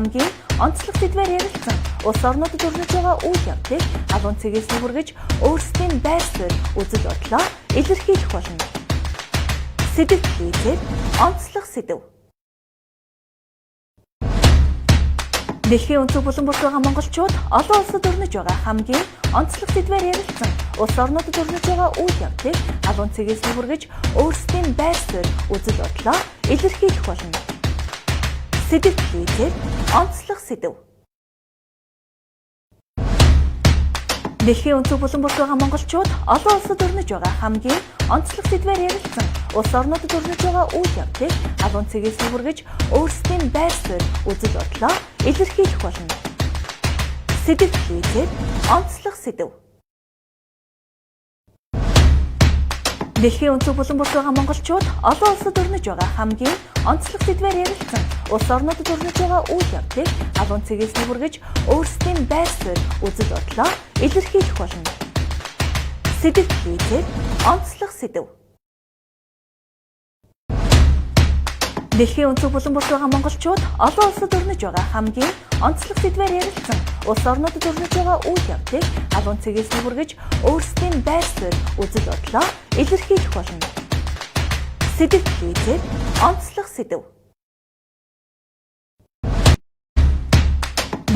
хамгийн онцлог сэдвээр ярилцсан улс орнуудад өрнөж байгаа үйл явдлыг алуун цэгээс хүргэж өөрсдийн байр суурь үзэл бодлоо илэрхийлэх болно. Сэдэв хийгээд онцлог сэдэв. Дэлхийн өнцөг булан бүрт байгаа монголчууд олон улсад өрнөж байгаа хамгийн онцлог сэдвээр ярилцсан улс орнуудад өрнөж байгаа үйл явдлыг алуун цэгээс хүргэж өөрсдийн байр суурь үзэл бодлоо илэрхийлэх болно. Сэдэв хийгээд онцлог сэдэв. Дэлхийн өнцөг булан бүрт байгаа монголчууд олон улсад өрнөж байгаа хамгийн онцлог сэдвээр ярилцсан улс орнуудад өрнөж байгаа үйл явдлыг алуун цэгээс хүргэж өөрсдийн байр суурь үзэл бодлоо илэрхийлэх болно. Сэдэв хийгээд онцлог сэдэв. Дэлхийн өнцөг булан бүрт байгаа монголчууд олон улсад өрнөж байгаа хамгийн онцлог сэдвээр ярилцсан улс орнуудад өрнөж байгаа үйл явдлыг алуун цэгээс хүргэж өөрсдийн байр суурь үзэл бодлоо илэрхийлэх болно. Сэдэв хийгээд онцлог сэдэв. Дэлхийн өнцөг булан бүрт байгаа монголчууд олон улсад өрнөж байгаа хамгийн онцлог сэдвээр ярилцсан улс орнуудад өрнөж байгаа үйл явдлыг алуун цэгээс хүргэж өөрсдийн байр суурь үзэл бодлоо илэрхийлэх болно. Сэдэв хийгээд онцлог сэдэв.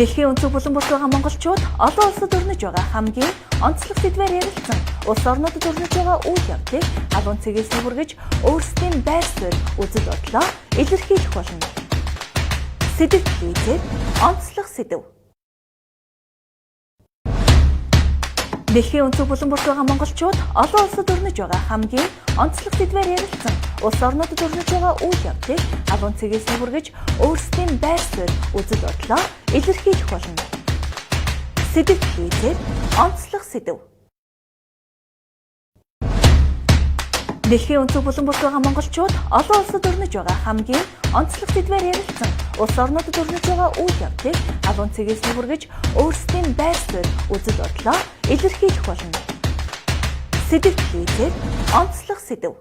Дэлхийн өнцөг булан бүрт байгаа монголчууд олон улсад өрнөж байгаа хамгийн онцлог сэдвээр ярилцсан улс орнуудад өрнөж байгаа үйл явдлыг алуун цэгээс хүргэж өөрсдийн байр суурь үзэл бодлоо илэрхийлэх болно. Сэдэв хийгээд онцлог сэдэв. Дэлхийн өнцөг булан бүрт байгаа монголчууд олон улсад өрнөж байгаа хамгийн онцлог сэдвээр ярилцсан улс орнуудад өрнөж байгаа үйл явдлыг алуун цэгээс хүргэж өөрсдийн байр суурь үзэл бодлоо илэрхийлэх болно. Сэдэв хийгээд онцлог сэдэв. Дэлхийн өнцөг булан бүрт байгаа монголчууд олон улсад өрнөж байгаа хамгийн онцлог сэдвээр ярилцсан улс орнуудад өрнөж байгаа үйл явдлыг алуун цэгээс хүргэж өөрсдийн байр суурь үзэл бодлоо илэрхийлэх болно. Сэдэв хийгээд онцлог сэдэв.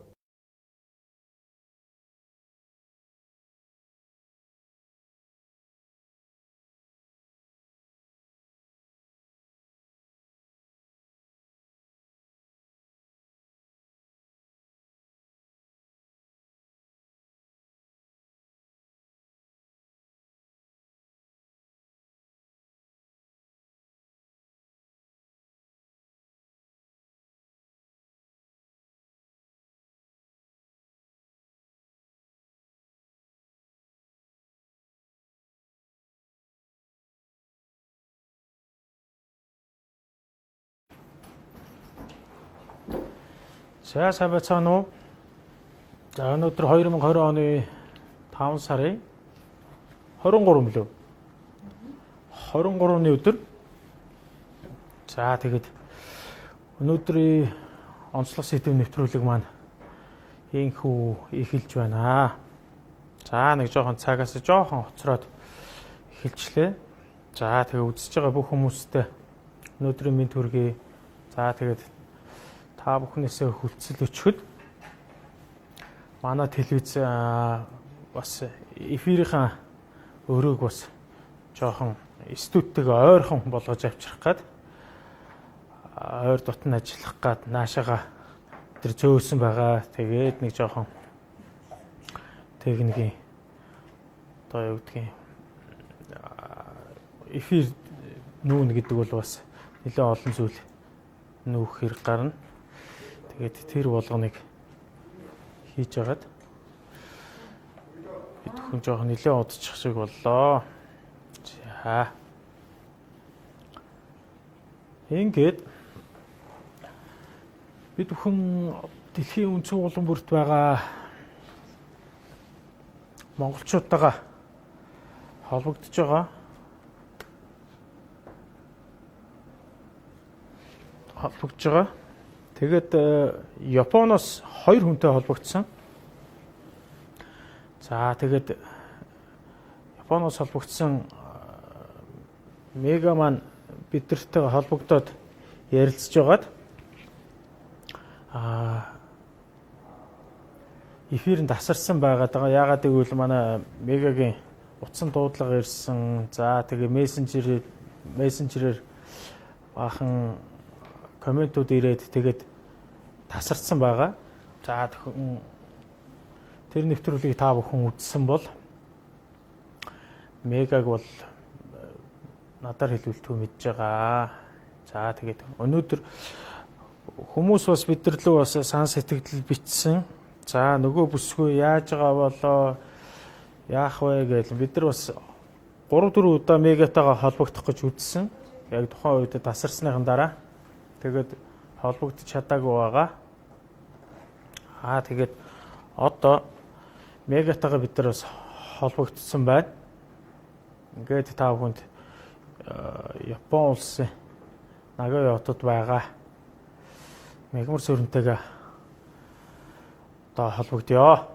За сайн байцгаана уу? За өнөөдөр 2020 оны 5 сарын 23 лөө. 23-ны өдөр. За тэгээд өнөөдрийн онцлог сэдэв нэвтрүүлэг маань ийхүү эхэлж байна. За нэг жоохон цагаас жоохон хоцроод эхэлчлээ. За тэгээд үзэж байгаа бүх хүмүүстээ өнөөдрийн мэнд хүргэе. За тэгээд та бүхнээсээ хүлцэл өчгөд манай телевиз бас эфирийн өрөөг бас жоохон студитэйгээ ойрхон болгож авчрах гээд ойр дотн ажиллах гээд наашаага тэр зөөсөн байгаа. Тэгээд нэг жоохон техникийн одоо юу гэдгийг эфир нүүн гэдэг бол бас нэлээд олон зүйл нүүх хэрэг гарна. Тэгээд тэр болгоныг хийж агаад бид хүн жоохон нэлээд удчих шиг боллоо. За. Ингээд бид бүхэн дэлхийн өнцөг булан бүрт байгаа монголчуудтайгаа холбогдож байгаа. Тэгээд Японоос 2 хүнтэй холбогдсон. За тэгээд Японоос холбогдсон мега маань биднэртэйгээ холбогдоод ярилцж байгаад эфирэнд тасарсан байгаад байгаа. Яагаад гэвэл манай мегагийн утсан дуудлага ирсэн. За тэгээ мессенжерээр баахан комментууд ирээд тэгээд тасарчихсан байгаа. За тэр нэвтрүүлгийг та бүхэн үзсэн бол мегаг бол надаар хэлүүлтгүү мэдж байгаа. За тэгээд өнөөдөр хүмүүс бас бидэрлүү бас сан сэтгэл бичсэн. За нөгөө бүсгүй яаж байгаа болоо яах вэ гэж бид нар бас 3-4 удаа мегатайгаа холбогдох гэж үзсэн. Яг тухайн үед тасарсныхан дараа тэгээд холбогдож чадаагүй байгаа. Тэгээд одоо мегатайгаа бид нар бас холбогдсон байна. Ингээд та бүхэнд Япон улсын Нагоя хотод байгаа мягмар сүрэнтэйгээ одоо холбогдъё.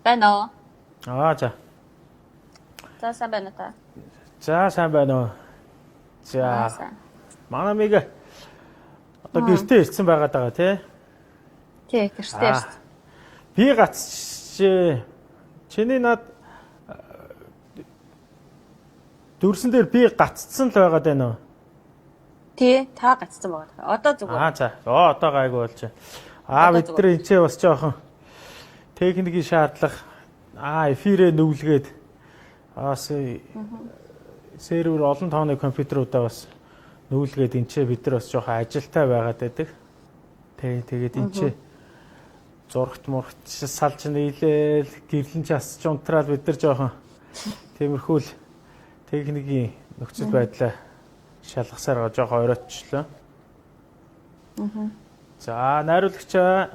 Байна. За. За сайн байна та. За сайн байна. За. Манай мега одоо гэртээ ирсэн байгаа даа тий. Тий, гэртээ ирсэн. Би гацчихжээ. Чиний над дүрсэн дээр би гаццсан л байгаад байна уу? Тий, та гацсан байгаа. Одоо зүгээр. За. Одоо гайгүй болж байна. Бид нар энэ ч бас жоохон техникийн шаардлага эфирээ нүглгээд сервер олон тооны компьютеруудаа бас нүүлгээд энэ ч бид нар бас жоохон ажилтай байгаад байдаг. Тэгээд энэ ч зургт мургт салж нийлээл гэрлэн часч унтраал бид нар жоохон тиймэрхүү техникийн нөхцөл байдлаа шалгасаар жоохон оройтчлаа. За найруулагчаа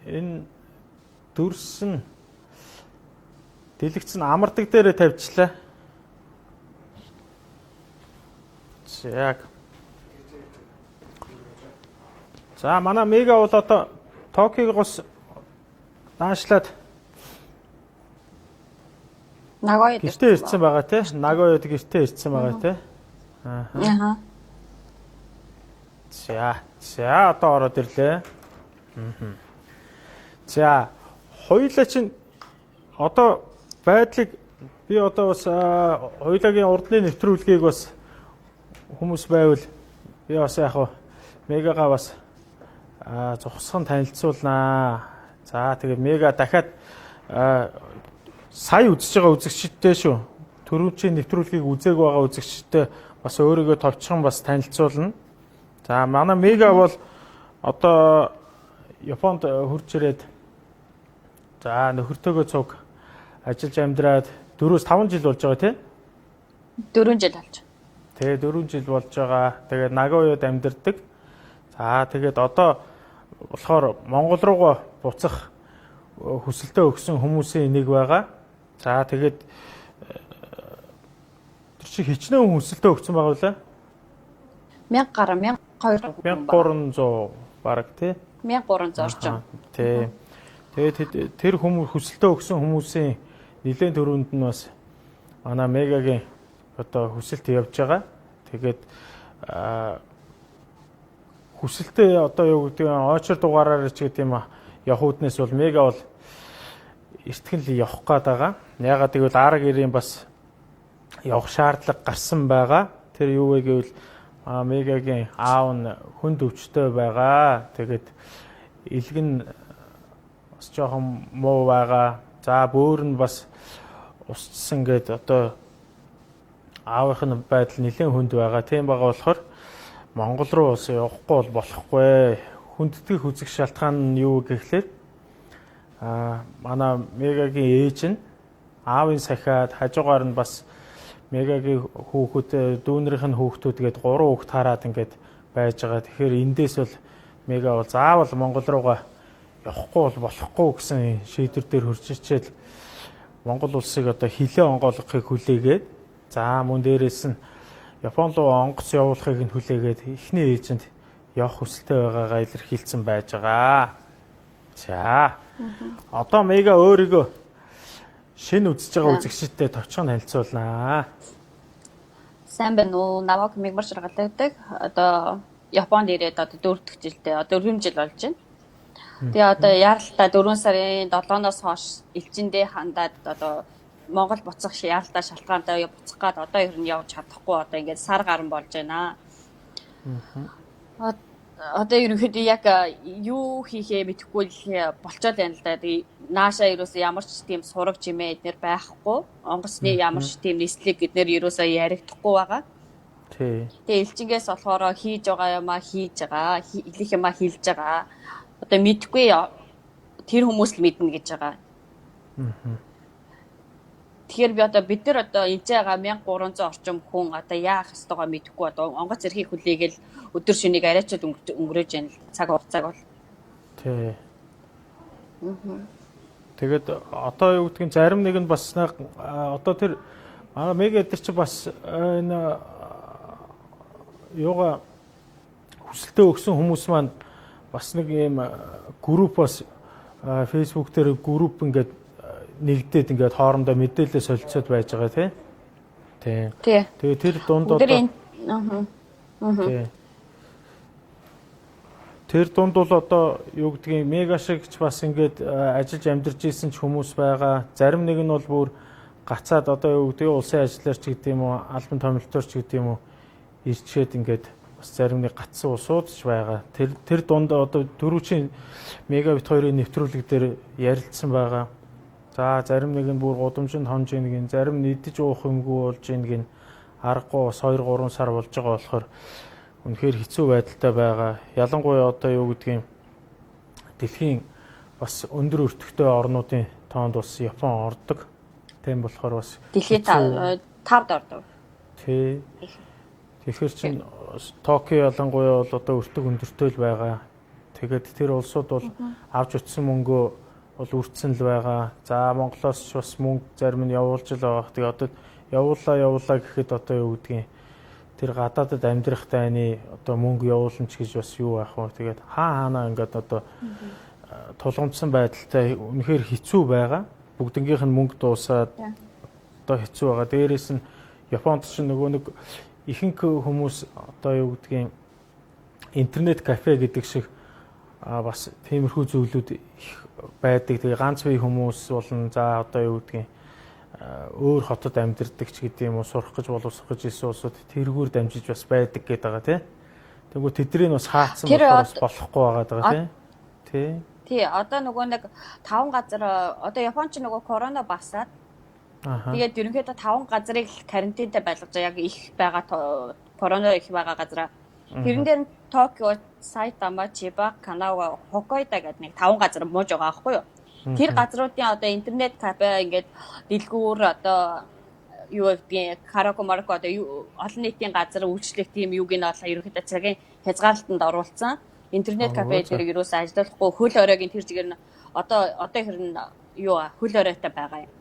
энэ дүрсэн дэлгэцэн амардаг дээрээ тавьчлаа. Яг. За манай мега бол одоо Токиг гос наашлаад Нагоёд гэртээ ирсэн байгаа тий. Нагоёд гэртээ ирсэн байгаа тий. За одоо ороод ирлээ. За хоёулаа чинь одоо байдлыг би одоо бас хоёулагийн урдны нэвтрүүлгийг бас хүмүүс байвал би бас яг мегагаа бас зогсгон танилцуулнаа. За тэгээд мега дахиад сая үзэж байгаа үзэгчдтэй шүү. Түрүүчийн нэвтрүүлгийг үзээг байгаа үзэгчдтэй бас өөрийгөө товчхон бас танилцуулна. За манай мега бол одоо Японд хурж ирээд за нөхөртөөгөө цуг ажиллаж амьдраад 4-5 жил болж байгаа тий? 4 жил болж. Тэгээ 4 жил болж байгаа. Тэгээд Нагоёд амьдардаг. За тэгээд одоо болохоор Монгол руугаа буцах хүсэлтээ өгсөн хүмүүсийн нэг байгаа. За тэгээд тэр чи хичнээн хүсэлтээ өгсөн байгаа үлээ. 1000 гаруй 1300 бараг тий. 1300 орчим. Тий. Тэгээд тэр хүмүүс хүсэлтээ өгсөн хүмүүсийн нэлээд төрөнд нь бас манай мегагийн одоо хүсэлт явж байгаа. Тэгээд хүсэлтээ одоо юу гэдэг нь очир дугаараар ч гэдэг юм явах үднээс бол мега бол эртгэн л явах гээд байгаа. Ягаад гэвэл арга ирийн бас явах шаардлага гарсан байгаа. Тэр юу вэ гэвэл мегагийн аав нь хүнд өвчтөй байгаа. Тэгээд илгэн бас жоохон муу байгаа. За бөөр нь бас усцсан гээд одоо аавынх нь байдал нэлээд хүнд байгаа. Тийм байгаа болохоор Монгол руу бас явахгүй бол болохгүй. Хүндэтгэх үзэх шалтгаан нь юу гэхлээр манай мегагийн ээж нь аавын сахиад хажуугаар нь бас мегагийн хүүхэд дүүнэрийнх нь хүүхдүүд гээд 3 хүүхэд хараад ингээд байж байгаа. Тэгэхээр эндээс бол мега бол заавал Монгол руугаа явахгүй бол болохгүй гэсэн шийдвэр дээр хүрч ичээл Монгол улсыг одоо хилээ онгойлгохыг хүлээгээд за мөн дээрээс нь Япон руу онгоц явуулахыг нь хүлээгээд эхний ээжэнд явах хүсэлтэй байгаагаа илэрхийлсэн байж байгаа. За. Одоо мега өөрийгөө шинэ үзэж байгаа үзэгчдтэй товчхон танилцуулнаа. Сайн байна уу? Намайг С.Мягмаржаргал гэдэг. Одоо Японд ирээд одоо 4 дахь жилдээ одоо 4 жил болж байна. Тэгээ одоо яралтаа 4 сарын 7-оос хойш элчиндээ хандаад одоо Монгол буцах яралтаа шалтгаантай буцах гад одоо ер нь явж чадахгүй одоо ингээд сар гарan болж байна. Одоо ерөнхийдөө яг юу хийхээ мэдэхгүй болцоод байна л да. Наашаа ерөөсөө ямар ч тийм сураг жимээ эднэр байхгүй. Онгоцны ямар ч тийм нислэг эднэр ерөөсөө яригдахгүй байгаа. Тий. Тэгээ элчингээс болохоор хийж байгаа юмаа хийж байгаа, хэлэх юмаа хэлж байгаа. Одоо мэдэхгүй тэр хүмүүс л мэднэ гэж байгаа. Тэгэхээр би одоо бид нар одоо энд байгаа 1300 орчим хүн одоо яах ёстойгоо мэдэхгүй одоо онгоц эрхийг хүлээгээл өдөр шөнийг арайчаад өнгөрөөж яана цаг хугацааг бол. Тий. Тэгээд одоо юу гэдгийг зарим нэг нь бас одоо тэр мега эдэр чи бас энэ юугаа хүсэлтээ өгсөн хүмүүс маань бас нэг юм групп бас Facebook дээр групп ингээд нэгдээд ингээд хоорондоо мэдээлэл солилцоод байж байгаа тий. Тий. Тэгээ тэр дунд одоо тэр дунд бол одоо юу гэдгийг мега шигч бас ингээд ажиллаж амьдарч исэн ч хүмүүс байгаа. Зарим нэг нь бол бүр гацаад одоо юу гэдгийг улсын ажиллаж гэдэг юм уу, албан томилтойч гэдэг юм уу ирчээд ингээд бас зарим нэг гацсан улсууд ч байгаа. Тэр дунд одоо дөрвчийн мегабит 2-ын нэвтрүүлэг дээр ярилцсан байгаа. За зарим нэг нь бүр гудамжинд хонж ийн гин, зарим нь идэж уух юмгүй болж ийн гин, аргагүй бас 2-3 сар болж байгаа болохоор үнэхээр хэцүү байдалтай байгаа. Ялангуяа одоо юу гэдгийг дэлхийн бас өндөр өртөгтэй орнуудын тоонд бас Япон ордог. Тийм болохоор бас дэлхийн 5-д ордог. Тий. Тэгэхээр чин Токио ялангуяа бол одоо өртөг өндөртэй л байгаа. Тэгээд тэр улсууд бол авч утсан мөнгөө бол үрдсэн л байгаа. За Монголоос ч бас мөнгө зарим нь явуулж л байгаа. Тэгээ одоо явуулаа гэхэд одоо юу гэдгийг тэр гадаадад амьдрах тайны одоо мөнгө явуулна ч гэж бас юу байх вэ? Тэгээд хаанаа ингээд одоо тулгамдсан байдалтай үнэхээр хэцүү байгаа. Бүгднгийнх нь мөнгө дуусаад одоо хэцүү байгаа. Дээрээс нь Японд ч нөгөө нэг ихэнх хүмүүс одоо юу гэдгийг интернет кафе гэдэг шиг бас тиймэрхүү зүйлүүд их байдаг. Тэгээ ганц бие хүмүүс болон за одоо юу гэдгийг өөр хотод амьдардаг ч гэдэг юм уу, сурах гэж боловсрох гэж ирсэн улсууд тэргээр дамжиж бас байдаг гэдэг байгаа тий. Тэгвэл тэднийг бас хаацсан болохоос болохгүй байгаа тий. Тий, одоо нөгөө нэг 5 газар одоо Япон ч нөгөө корона басаад тэгээд ерөнхийдөө 5 газрыг карантинтай байлгаж яг их байгаа корона их байгаа газараа. Тэрэн дээр Токио, Сайтама, Чиба, Канава, Хоккайдо гэдэг нэг 5 газар мууж байгаа аахгүй юу? Тэр газруудын одоо интернет кафе ингээд дэлгүүр одоо юу гэдгийг караоке марко одоо олон нийтийн газар үйлчлэх тийм юуг нь олоо ерөнхийдөө цагийн хязгаарлалтанд оруулсан. Интернет кафе дээр юусаа ажиллахгүй хөл оройгийн тэр жигээр нь одоо хэрн юу хөл оройтой байгаа юм.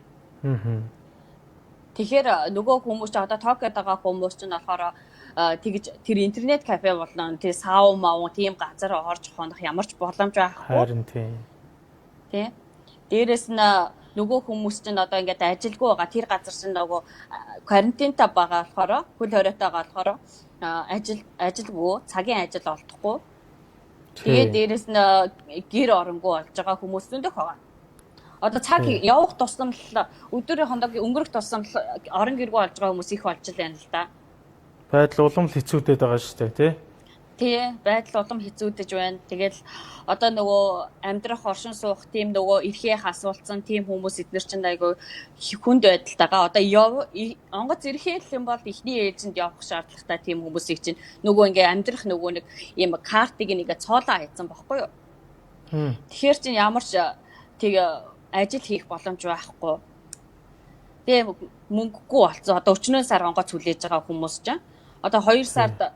Тэгэхээр нөгөө хүмүүс ч одоо Токиод байгаа хүмүүс ч нь болохоор тэгж тэр интернет кафе болон тэр сау мав тийм газар орж хонох ямар ч боломж байхгүй. Харин тийм. Тий. Дээрээс нь нөгөө хүмүүс чинь одоо ингээд ажилгүй байгаа тэр газар чинь нөгөө карантинтай байгаа болохоор хөл хоройтой байгаа болохоор ажилгүй цагийн ажил олдохгүй. Тэгээд дээрээс нь гэр оронгүй болж байгаа хүмүүс зөндөх байгаа. Одоо цаг явах тусам л өдрийн хондоо өнгөрөх тусам орон гэргүй болж байгаа хүмүүс их болж байна л да. Байдал улам л хэцүүдээд байгаа шүү дээ тий. Тий, байдал улам хэцүүдэж байна. Тэгэл одоо нөгөө амьдрах оршин суух тийм нөгөө эрхээ асуулцсан тийм хүмүүс эднэр чинь айгүй хүнд байдалтайгаа одоо онгоц эрхээ л юм бол ихний ээлжинд явах шаардлагатай тийм хүмүүсийг чинь нөгөө ингээ амьдрах нөгөө нэг юм картыг нэгэ цоолоо хайцсан байхгүй юу? Тэгэхээр чинь ямар ч тэг ажил хийх боломж байхгүй. Тэгээ мөнгөгүй болцсон. Одоо 40 сар онгоц хүлээж байгаа хүмүүс чинь одоо 2 сард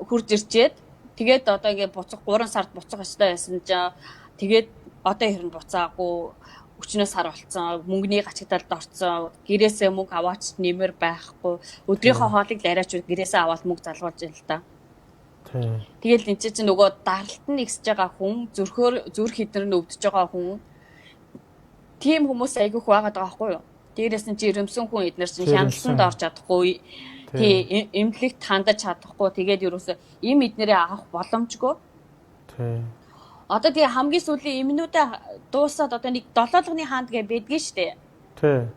хурж ирчээд тэгээд одоо ингээ буцах 3 сард буцах ёстой байсан чинь тэгээд одоо хэрн буцаагүй 40 сар болцсон мөнгөний гачигдалд орцсон гэрээсээ мөнгө аваач нэмэр байхгүй өдрийнхөө хоолыг л арайч гэрээсээ аваад мөнгө залгуулж байна л да. Тэгэл энэ чинь нөгөө даралт нь ихсэж байгаа хүн зүрх хідэр нь өвдөж байгаа хүн тийм хүмүүс айгүйх байгаад байгаа байхгүй юу? Дээрээс нь жирэмсэн хүн эднэр чинь хяналтанд орж чадахгүй тий эмнэлэгт хандаж чадахгүй тэгээд ерөөсөө им эднэрээ авах боломжгүй. Тий. Одоо тэгээ хамгийн сүүлийн эмнүүдээ дуусаад одоо нэг 7 логны хаанд гэ байдгийн штэ. Тий.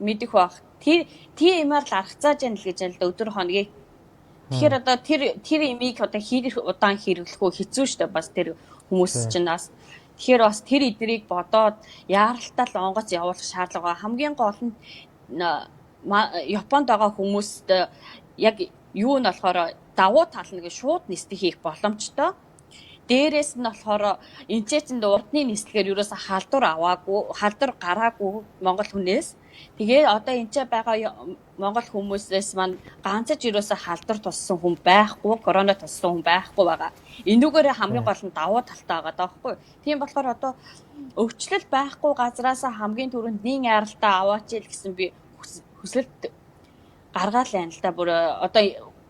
Мэдэх бах. Тэр имээр л аргацааж яана л гэж байна л да өдөр хоногийг. Тэгэхээр одоо тэр имийг одоо хэр удаан хэрэглэх үү хэцүү штэ бас тэр хүмүүс чинь бас. Тэгэхээр бас тэр эдрийг бодоод яаралтай л онгоц явуулах шаардлага. Хамгийн гол нь Японд байгаа хүмүүст яг юу нь болохоор давуу тал нь шууд нислэг хийх боломжтой. Дээрээс нь болохоор энэчээчэнд урдны нислэгээр ерөөсө халдвар гараагүй Монгол хүнээс. Тэгээ одоо энэчээ байгаа Монгол хүмүүсээс маань ганцж ерөөсө халдвар туссан хүн байхгүй, корона туссан хүн байхгүй байгаа. Энүүгээрээ хамгийн гол нь давуу талтай байгаа даахгүй. Тийм болохоор одоо өвчлөл байхгүй газараасаа хамгийн түрүүнд нин аралтаа аваач ил гэсэн би хүсэлт гаргаал байна л да. Бүр одоо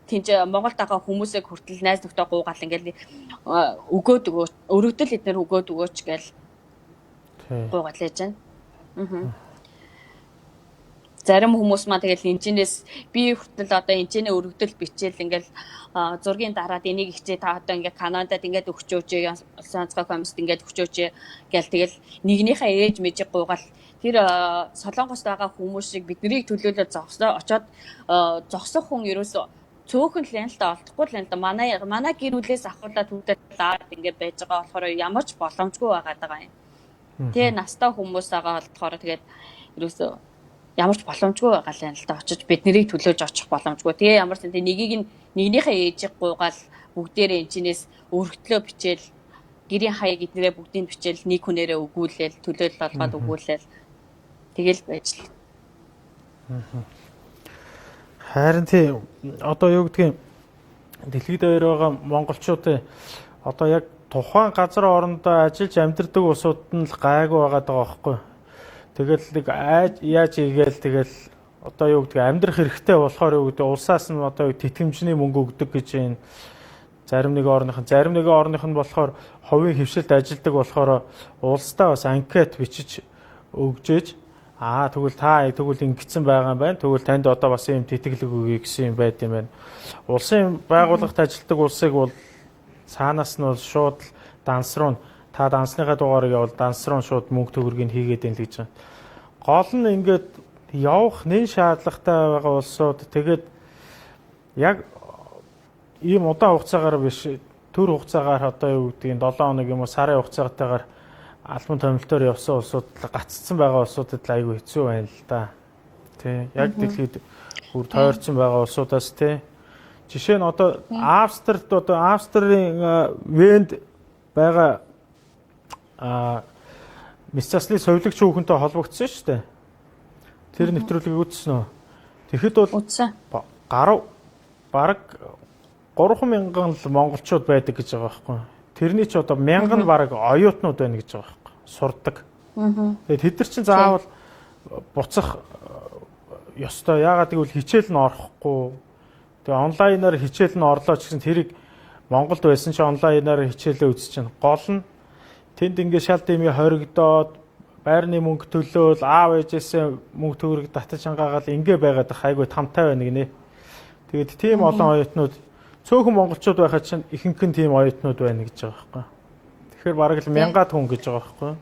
тийч Монголд байгаа хүмүүсээ хүртэл найз нөхдөд гуугаал ингээл өгөөд өгөөч, өргөдөл эднэр өгөөд өгөөч гээл гуугаал яаж байна. Зарим хүмүүс маа тэгэл энэчнээс би хүртэл одоо энэчнээ өргөдөл бичээл ингээл зургийн дараад энийг ихчээ та одоо ингээ Канадад ингээд өгчөөч, улсын комист ингээд өгчөөч гээл тэгэл нэгнийхээ ээж мэжиг гуугаал тэр Солонгост байгаа хүмүүс шиг биднийг төлөөлөө очоод зогсох хүн ерөөсөө цөөхөн л юм л та олдохгүй л юм да. Манай гэр бүлээс ахуулаад хүүхдээд ингээд байж байгаа болохоор ямар ч боломжгүй байгаа юм. Тэгээ настай хүмүүс байгаа болохоор тэгээд ерөөсөө ямар ч боломжгүй байгаа л юм л та. Очиж биднийг төлөөж очих боломжгүй. Тэгээ ямар ч нэгнийхээ ээжийг гуугаал бүгдээрээ энэчнээс өргөдлөө бичээл гэрийн хаяг эднэрээ бүгдийг бичээл нэг хүнээрээ өгүүлээл төлөөлөл олгоод өгүүлээл тэгэл байж л. Харин тий одоо юу гэдгийг дэлхийд дээр байгаа монголчуудын одоо яг тухайн газар орондоо ажиллаж амьдардаг улсууд нь л гайгүй байгаа даа байхгүй. Тэгэл нэг яаж игээл тэгэл одоо юу гэдгийг амьдрах хэрэгтэй болохоор юу гэдэг улсаас нь одоо тэтгэмжний мөнгө өгдөг гэж байна. Зарим нэг орных нь болохоор хувийн хөвшилд ажилладаг болохоор улсдаа бас анкет бичиж өгжээж тэгвэл ингэсэн байгаа юм байна. Тэгвэл танд одоо бас ийм тэтгэлэг өгье гэсэн юм байд юм байна. Улсын байгууллагт ажилладаг улсыг бол цаанаас нь бол шууд данс руу та дансныхаа дугаарыг явал данс руу шууд мөнгө төгрөгийг хийгээд байна л гэж байна. Гол нь ингээд явах нэн шаардлагатай байгаа улсууд тэгээд яг ийм удаан хугацаагаар биш төр хугацаагаар одоо юу гэдгийг 7 хоног юм уу сарын хугацаатайгаар албан томилтоор явсан улсууд гаццсан байгаа улсуудад л айгүй хэцүү байна л да. Тэ яг дэлхийд бүр тойрцсон байгаа улсуудаас тэ жишээ нь одоо Австрийн Венд байгаа Мисцаслын совилогч хүүхэнтэй холбогдсон шүү дээ. Тэр нэвтрүүлгийг үзсэн үү? Тэгэхэд бол гарав бараг 3,000 л монголчууд байдаг гэж байгаа байхгүй. Тэрний ч одоо 1000 бараг оюутнууд байна гэж байгаа байхгүй. Сурдаг. Тэгээд тэд нар чинь заавал буцах ёстой. Яагаад гэвэл хичээл нь орохгүй. Тэгээ онлайнаар хичээл нь орлоо ч гэсэн тэрийг Монголд байсан ч онлайнаар хичээлээ үзэж чинь гол нь тэнд ингээ шал дэмий хоригдоод байрны мөнгө төлөөл аав ээжээсээ мөнгө төгрөг татаж хангаагаал ингээ байгаад айгүй тамтай байна гинэ. Тэгээд тийм олон оюутнууд цөөхөн монголчууд байхад чинь ихэнх нь тийм оюутнууд байна гэж байгаа байхгүй. Тэгэхээр бараг л 1000 хүн гэж байгаа байхгүй.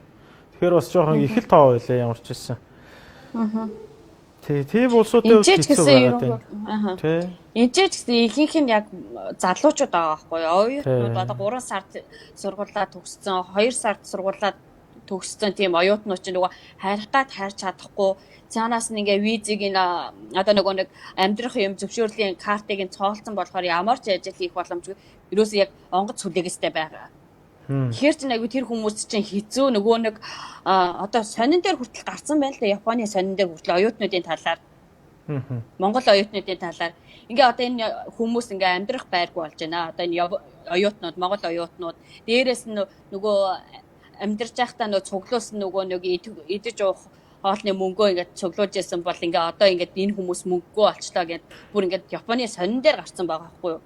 Тэгэхээр бас жоохон их л тоо байлаа ямар ч байсан. Тийм улсуудын хэцүү байгаа юм. Энд ч гэсэн ихэнх нь яг залуучууд байгаа байхгүй. Оюутнууд одоо 3 сард сургуулаа төгссөн, 2 сард сургуулаа төгссөн тийм оюутнууд ч нөгөө хайрхаад хайрч чадахгүй цаанаас нь ингээ визийг одоо нөгөө нэг амьдрах юм зөвшөөрлийн картыг нь цоолцсон болохоор ямар ч ажил хийх боломжгүй. Ерөөсөө яг онгоц сүлээгээстэй байгаа. Тэгэхээр ч айгүй тэр хүмүүс чинь хэцүү нөгөө нэг одоо сонин дээр хүртэл гарсан байна л да Японы сонин дээр хүртэл оюутнуудын талаар. Монгол оюутнуудын талаар. Ингээ одоо энэ хүмүүс ингээ амьдрах байргүй болж байна. Одоо энэ оюутнууд, Монгол оюутнууд дээрээс нь нөгөө амьдарч байхдаа нөгөө цуглуулсан нөгөө нэг идэж уух хоолны мөнгөө ингээд цуглуулж байсан бол ингээ одоо ингээд энэ хүмүүс мөнгөгүй болчлоо гэд бүр ингээд Японы сонин дээр гарсан байгаа байхгүй юу?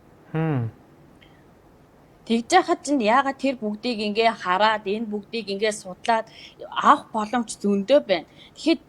Тэгж яхад чинь яагаад тэр бүгдийг ингээ хараад энэ бүгдийг ингээ судлаад авах боломж зөндөө байна. Тэгэхэд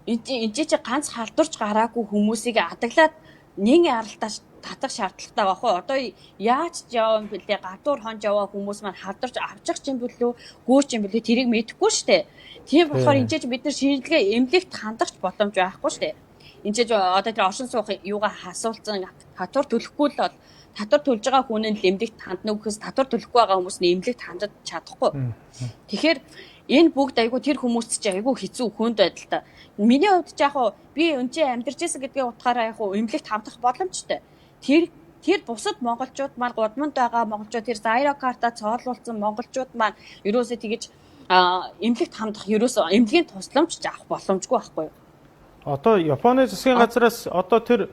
энэ чи ганц халдварч гараагүй хүмүүсийг адаглаад нэгэн аралтаа татах шаардлагатай байхгүй. Одоо яаж ч яваа юм бэлээ гадуур хонж яваа хүмүүс маань халдарч авчих юм бэлүү, гүйч юм бэлүү тэрийг мэдэхгүй шүү дээ. Тийм болохоор энэ ч бид нар шинжилгээ эмнэлэгт хандахч боломж байхгүй шүү дээ. Энд ч одоо тэр оршин суух юугаа хасуулсан татвар төлөхгүй л бол татвар төлж байгаа хүн нь эмнэлэгт хандна гэхээс татвар төлөхгүй байгаа хүмүүс нь эмнэлэгт хандаж чадахгүй. Тэгэхээр энэ бүгд айгүй тэр хүмүүст ч айгүй хэцүү хүнд байдалтай. Миний хувьд ч яг би өнчөө амьдарч байсан гэдгээ утгаараа яг эмнэлэгт хамтах боломжтой. Тэр бусад монголчууд маань гудамд байгаа монголчууд тэр зайра карта цоорлуулсан монголчууд маань ерөөсөө тэгэж эмнэлэгт хамтах ерөөсөө эмнэлгийн тусламж авах боломжгүй байхгүй юу? Одоо Японы засгийн газраас одоо тэр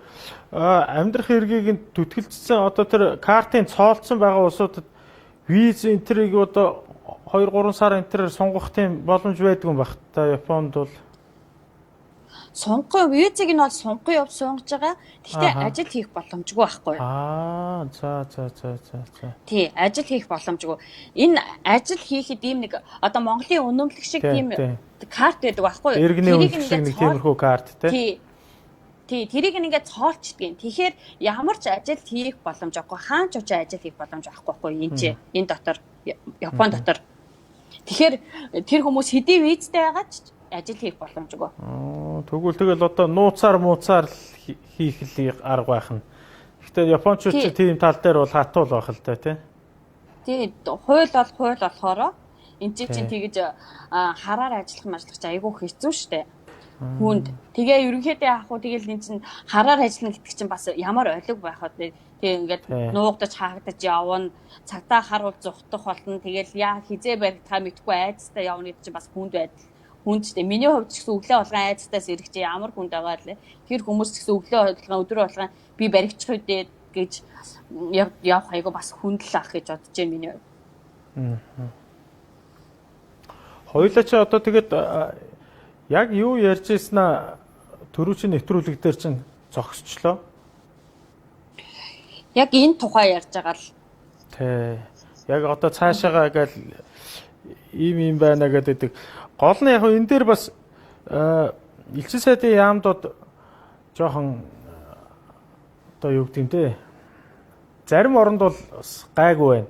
амьдрах эргийг түтгэлцсэн одоо тэр картын цоолцсон байгаа улсуудад виз энтрийг одоо 2-3 сар энтрээр сунгах тийм боломж байдгүй юм байна та Японд бол сонгоё визийг нь бол сонгоё явж сунгаж байгаа. Гэхдээ ажил хийх боломжгүй байхгүй юу? За. Тий, ажил хийх боломжгүй. Энэ ажил хийхэд ийм нэг одоо Монголын үнэмлэх шиг тийм карт байдаг байхгүй юу? Иргэний үнэмлэх шиг нэг тиймэрхүү карт тий. Тий, тэрийг ингээд цоолчдгийн. Тэгэхээр ямар ч ажил хийх боломж авахгүй, хаан ч очиж ажил хийх боломж авахгүй байхгүй юу? Энэ дотор Япон дотор. Тэгэхээр тэр хүмүүс хэдий визтэй байгаа ч ажил хийх боломжгүй. Тэгвэл тэгэл одоо нууцаар хийх арга байх нь. Гэхдээ японочууд ч тийм тал дээр бол хатуул байх л да тий. Тий, хууль болохоор энэ чинь тэгэж хараар ажиллах айгүй хэцүү шттэ. Хүнд. Тэгээ ерөнхийдөө яах вэ? Тэгэл энэ чинь хараар ажиллана гэдэг чинь бас ямар олиг байх вэ? Тэг ингээд нуугдаж хаагдаж явна. Цагтаа харуул зүхтах болно. Тэгэл яа хизээ баригдахаа мэдгүй айцтай явна гэдэг чинь бас хүнд байдал. Хүндтэй. Миний хувьд ч гэсэн өглөө болгон айцтаас ирэх чи ямар хүнд байгаа лээ. Тэр хүмүүс ч гэсэн өглөө болгон өдөр болгон би баригдчих үдээ гэж явах айгу бас хүндэл ах гэж бодож байна миний хувьд. Хоёулаа чи одоо тэгээд яг юу ярьж ийснаа төрүүчийн нэвтрүүлэг дээр чинь зогсчлоо. Яг энэ тухай ярьж байгаа л. Тий. Яг одоо цаашаагаа гал ийм байна гэдэг. Гол нь яг энэ дээр бас элчин сайдын яамдууд жоохон одоо юу гэдэг юм те. Зарим оронд бол гайгүй байна.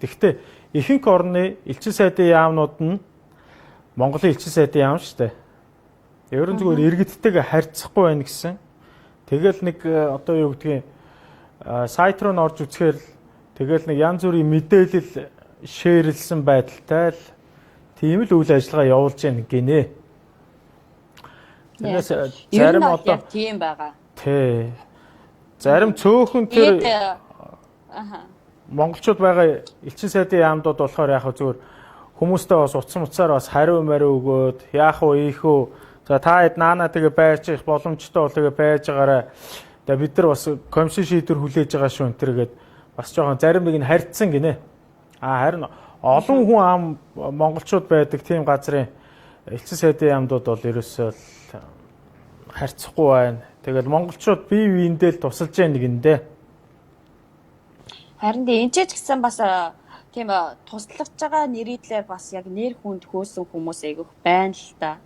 Гэхдээ ихэнх орны элчин сайдын яамнууд нь Монголын элчин сайдын яам шүү дээ. Ерөн зүгээр иргэдтэйгээ харьцахгүй байна гэсэн. Тэгэл нэг одоо юу гэдгийг сайт руу н орж үзэхээр тэгэл нэг янз бүрийн мэдээлэл шеэрлсэн байдалтай л тийм л үйл ажиллагаа явуулж байна гинэ. Тэгээс зарим одоо тийм байгаа. Тий. Зарим цөөхөн тэр монголчууд байгаа элчин сайдын яамдууд болохоор яг зүгээр хүмүүстэй бас утсан уцаар бас хариу мариу өгөөд яах вэ ийхүү за та хэд наана тэгээ байрч их боломжтой бол тэгээ байж байгаарай. Тэгээ бид нар бас комисшн шийдвэр хүлээж байгаа шүү энэ төргээд бас жоохон зарим нэг нь харьцсан гинэ. Харин олон хүн ам монголчууд байдаг тийм газрын элчин сайдын яамдууд бол ерөөсөө харьцахгүй байна. Тэгэл монголчууд бие биендээ л тусалж яа нэгэндээ. Харин энэ ч гэсэн бас тийм туслаж байгаа нэрийдлээ бас яг нэр хүнд хөөсөн хүмүүс айгүйх байна л та.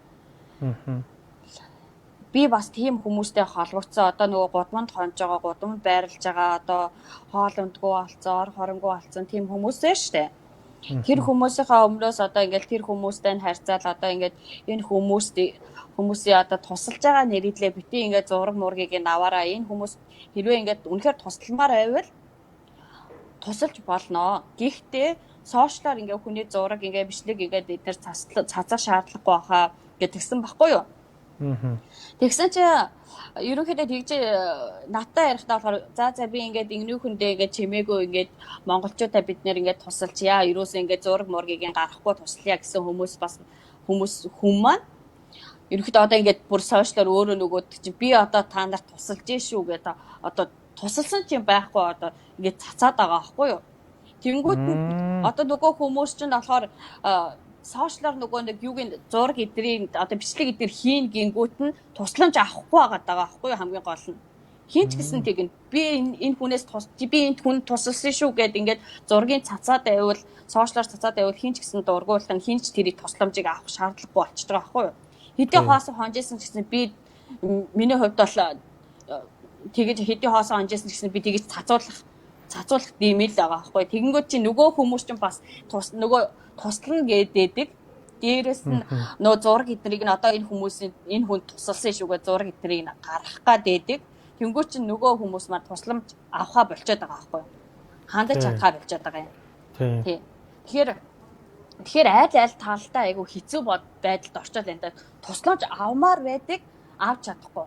Би бас тийм хүмүүстэй холбогдсон. Одоо нөгөө гудамд хонж байгаа, гудамд байрлаж байгаа, одоо хоолундгүй болцсон, ор хоронгүй болцсон тийм хүмүүс ээ штэ. Тэр хүмүүсийнхаа өмнөөс одоо ингээл тэр хүмүүстэй харьцаал одоо ингээд энэ хүмүүсийн одоо тусалж байгаа нэрийдлээ бити ингээд зураг мургийг аваараа энэ хүмүүс хэрвээ ингээд үнэхээр тусламаар байвал тусалж болно. Гэхдээ сошиалар ингээ хүний зураг ингээ бичлэг ингээ эдгээр цацах шаардлагагүй хаа гэдгсэн баггүй юу? Тэгсэн чи ерөнхийдөө тэгж надтай ярихдаа болохоор за би ингээд ингэнүүхэндээ ингээд чимээгүй ингээд монголчуудаа бид нэр ингээд тусалчyaa. Ерөөсөө ингээд зураг мургийг гаргахгүй туслая гэсэн хүмүүс маань ерөнхийдөө одоо ингээд бүр сошиалар өөрөө нөгөөд чи би одоо та нарт тусалж шүү гэдэг одоо тусалсан ч юм байхгүй одоо ингээд цацаад байгаа байхгүй юу? Тэнгүүд нь одоо нөгөө хүмүүс чинь болохоор сошиалар нөгөө нэг юугийн зураг эдрийн одоо бичлэг эдэр хийн гингүүт нь тусламж авахгүй байгаа байхгүй юу хамгийн гол нь. Хин ч гэсэн тэгнэ. Би энэ хүнээс би энэ хүн тусалсан шүү гэд ингээд зургийн цацаад байвал сошиалар цацаад байвал хин ч гэсэн дургуулсан хин ч тэрийг тусламжийг авах шаардлагагүй болчихж байгаа байхгүй юу? Хэдий хоосоо хонжсэн ч гэсэн би миний хувьд бол тэгэж хэдий хоосоо онжсэн гэсэн би тэгэж цацуулах юм л байгаа байхгүй. Тэгэнгүүт чи нөгөө хүмүүс чинь бас нөгөө туслана гэдэг. Дээрээс нь нөө зураг эднийг нь одоо энэ хүмүүсийн энэ хүн тусалсан шүүгээ зураг эднийг гаргах гэдэг. Тэнгүүт чинь нөгөө хүмүүс маань тусламж авахаа болчиход байгаа байхгүй. Хандаж чадхаа болчиход байгаа юм. Тий. Тэгэхээр айл талдаа айгу хэцүү байдалд орчоод энэ тусламж авмаар байдаг авч чадахгүй.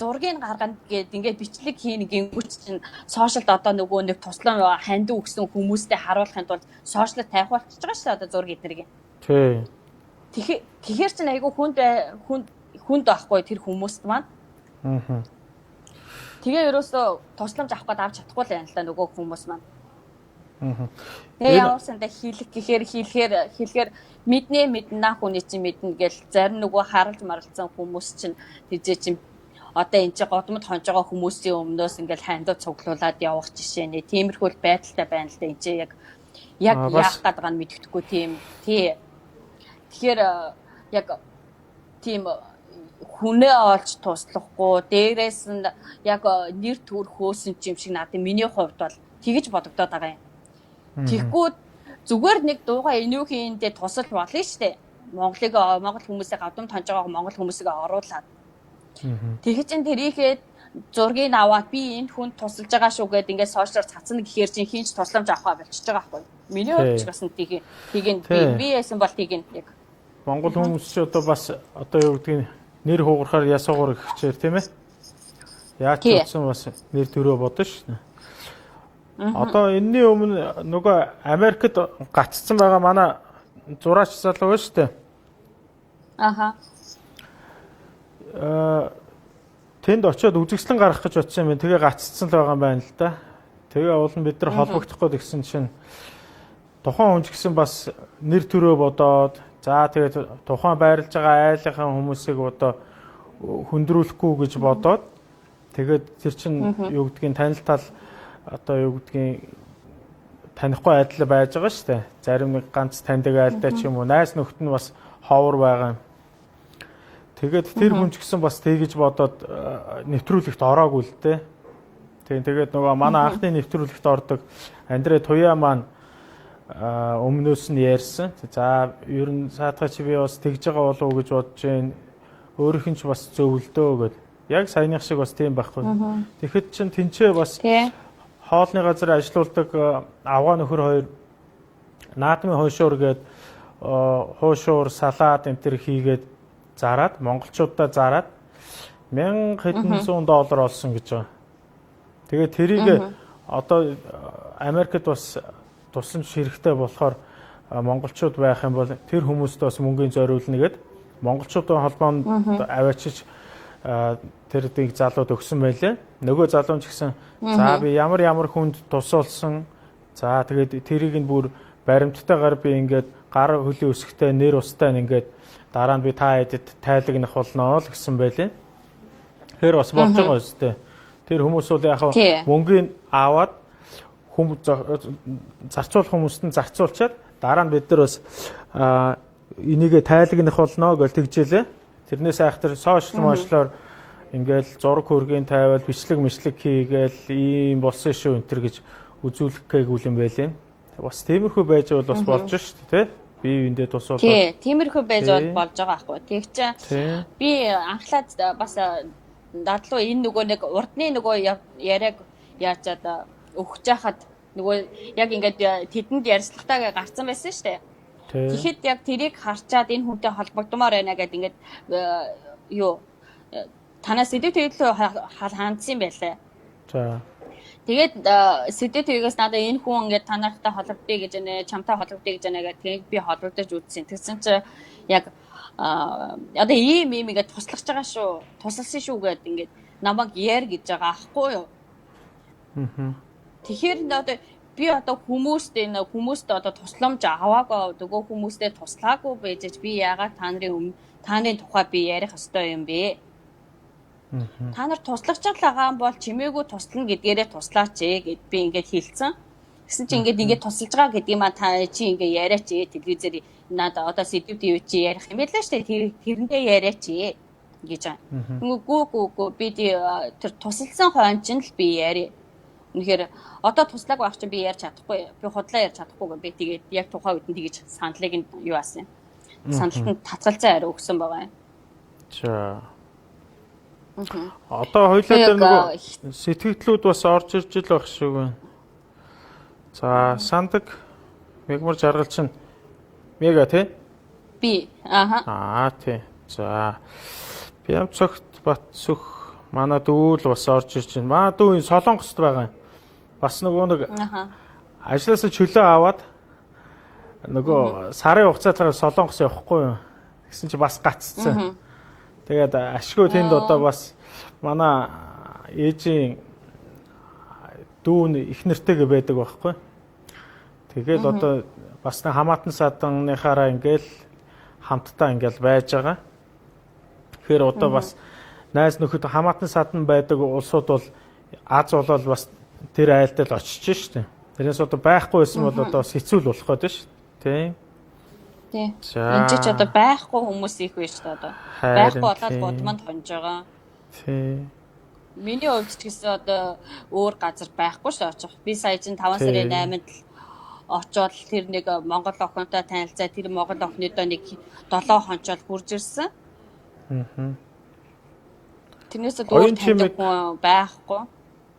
Зургийг гаргана гэд ингээд бичлэг хийн гингүүч чинь сошиалд одоо нөгөө нэг туслан ханд өгсөн хүмүүстэй харуулахын тулд сошиалд тавих болчихж байгаа шүү дээ одоо зураг эднэрийг. Тэгэхээр чинь айгу хүнд байхгүй тэр хүмүүст маань. Тэгээ ерөөсөө тусламж авах гээд авч чадахгүй л юм л да нөгөө хүмүүс маань. Тэгээ яваасандаа хэлэхээр мэднэ хүний чинь мэднэ гэл зарим нөгөө харалж маралцсан хүмүүс чинь тийзээ чинь одоо энэ чинь годмод хонж байгаа хүмүүсийн өмнөөс ингээл хандууд цуглуулад явах жишээ нэ. Тиймэрхүү байдалтай байна л да энэ чинь яг яах гээд байгаа нь мэддэхгүй тийм. Тэгэхээр яг тийм хүнээ олж туслахгүй дээрээс нь яг нэр төр хөөсөн юм шиг надад миний хувьд бол тэгэж бодогдоод байгаа юм. Тэгэхгүй зүгээр нэг дууга энүүхийндээ тусал болно шүү дээ. Монгол хүмүүсээ гавдамд хонж байгаа монгол хүмүүсийг оруулаад. Тэгэж ин тэрийхэд зургийг аваад би энэ хүн тусалж байгаа шүү гэд ингээд сошиалаар цацна гэхээр чинь хинч тусламж авахаа болчихж байгаа байхгүй. Миний хувьд ч бас тийг би яасан бол тийг яг монгол хүмүүс ч одоо бас одоо юу гэдгийг нэр хугарахаар ясуугаар ихчээр тийм ээ. Яаж ч утсан бас нэр төрөө бодно шүү. Одоо энэний өмнө нөгөө Америкт гаццсан байгаа манай зураач залуу байна шүү дээ. Тэнд очиод үзэгслэн гаргах гэж бодсон юм. Тэгээ гаццсан л байгаа юм байна л да. Тэгээ уул нь бид нар холбогдох гээд гэсэн чинь тухайн хүн ч гэсэн бас нэр төрөө бодоод за тэгээд тухайн байрлаж байгаа айлынхаа хүмүүсийг одоо хүндрүүлэхгүй гэж бодоод тэгээд тэр чинь юу гэдгийг танил тал одоо юу гэдгийг танихгүй айдал байж байгаа шүү дээ. Зарим нэг ганц таньдаг айлдаа ч юм уу найз нөхд нь бас ховор байгаа юм. Тэгээд тэр хүн ч гэсэн бас тэгэж бодоод нэвтрүүлэгт ороогүй л дээ. Тэгээд нөгөө манай анхны нэвтрүүлэгт ордог Андрей Туяа маань өмнөөс нь ярьсан. За ер нь саатгаа чи би бас тэгж байгаа болов уу гэж бодож байна. Өөрийнх нь ч бас зөвлөдөө гэд. Яг саяных шиг бас тийм байхгүй. Тэгэхэд чин тэнцээ бас хоолны газар ажиллаулдаг авгаа нөхөр хоёр наадмын хойшуур гээд хуушуур салаад энэ төр хийгээд зараад монголчуудаа зараад $1,100 олсон гэж байгаа. Тэгээд тэрийг одоо Америкт бас тусламж хэрэгтэй болохоор монголчууд байх юм бол тэр хүмүүст бас мөнгөний зориулна гэд монголчуудын холбоонд аваачиж тэр дэг залууд өгсөн байлээ. Нөгөө залуу ч гэсэн за би ямар хүнд тусуулсан. За тэгээд тэрийг нь бүр баримттайгаар би ингээд гар хөлийн өсгтэй нэр устай ингээд дараа нь би та эдэд тайлагнах болно л гэсэн байлээ. Тэр бас болж байгаа үстэй. Тэр хүмүүс бол яг мөнгөний аваад зарцуулах хүмүүст нь зарцуулчаад дараа нь бид нар бас энийгээ тайлагнах болно гэж тэгжээлээ. Тэрнээс айхтар сошиал ингээл зураг хөргийн тавиал бичлэг хийгээл ийм болсон шүү энэ төр гэж үзүүлэх гээгүй юм байлээ. Бас тиймэрхүү байж бол бас болж шүү дээ, тий? Би эндээ тусуулаад. Тий, тиймэрхүү байж болж байгаа байхгүй. Тэг чи би анхлаад бас дадлуу энэ нөгөө нэг урдны нөгөө яриаг яачаад өгч яхад нөгөө яг ингээд тэдэнд ярилцлагатаа гарцсан байсан шүү дээ. Тэгэхэд яг тэрийг харчаад энэ хүнтэй холбогдмоор байна гэдэг ингээд юу танаас сэдв төвлөө хандсан байлаа. За. Тэгээд сэдв төвгөөс надад энэ хүн ингээд танартай холбогдъё гэж нэ чамтай холбогдъё гэж нэ гэдэг би холбогдож үзсэн. Тэгсэн чи яг одоо ийм ингээд туслах байгаа шүү. Тусалсан шүү гэдэг ингээд намайг яар гэж байгаа аахгүй юу? Тэгэхээр одоо би одоо хүмүүст одоо тусламж аваагүй нөгөө хүмүүстэй туслаагүй байж би яагаад таны тухай би ярих ёстой юм бэ? Та нар туслагч байгаа бол чимээгүй туслана гэдгээрээ туслаач гэд би ингээд хэлсэн. Гэсэн чи ингээд тусалж байгаа гэдгийг маа та чи ингээд яриач телевизээр надаа одоо сэдв чи ярих юм байлаа шүү дээ. Тэрэндээ яриач. гэж байгаа. Гүү би тэр тусалсан хойно ч л би яри. Үнэхээр одоо туслаг байх чинь би ярьж чадахгүй. Би худлаа ярьж чадахгүй. Би тэгээд яг тухайн үед нь тэгэж саналыг нь юу аасан юм. Саналтанд татгалзаа хариу өгсөн байгаа юм. За. Одоо хоёлаа дээр нөгөө сэтгэлдлүүд бас орж ирж л байх шиг байна. За, сандаг Мягмаржаргал чинь Мега тий? Би тий. За. Бямцогт бат сүх манай дүүл бас орж ирж байна. Манай дүү Солонгост байгаа юм. Бас нөгөө нэг ажлаас чөлөө аваад нөгөө сарын хугацаатаар Солонгос явахгүй юу? Гэсэн чи бас гаццсан. Тэгээд ашгүй тэнд одоо бас манай ээжийн дүүн их нэртэйгээ байдаг байхгүй. Тэгээд одоо бас хамаатан саданныхаараа ингээл хамтдаа ингээл байж байгаа. Тэгэхээр одоо бас найз нөхөд хамаатан садан байдаг улсууд бол Аз болол бас тэр айлтал очиж штэ. Тэрнээс одоо байхгүй байсан бол одоо бас хэцүү л болох гэдэг шүү дээ. Тий. Энд ч одоо байхгүй хүмүүс их байна шүү дээ одоо. Байхгүй болоод бодмонд хонж байгаа. Тий. Миний хувьд ч гэсэн одоо өөр газар байхгүй шүү очих. Би сая чинь 5 сарын 8-нд л очоод тэр нэг Монгол охинтой танилцаа тэр Монгол охиныдоо нэг 7 хончол хурж ирсэн. Тэрнээс өөр таньдаг хүн байхгүй.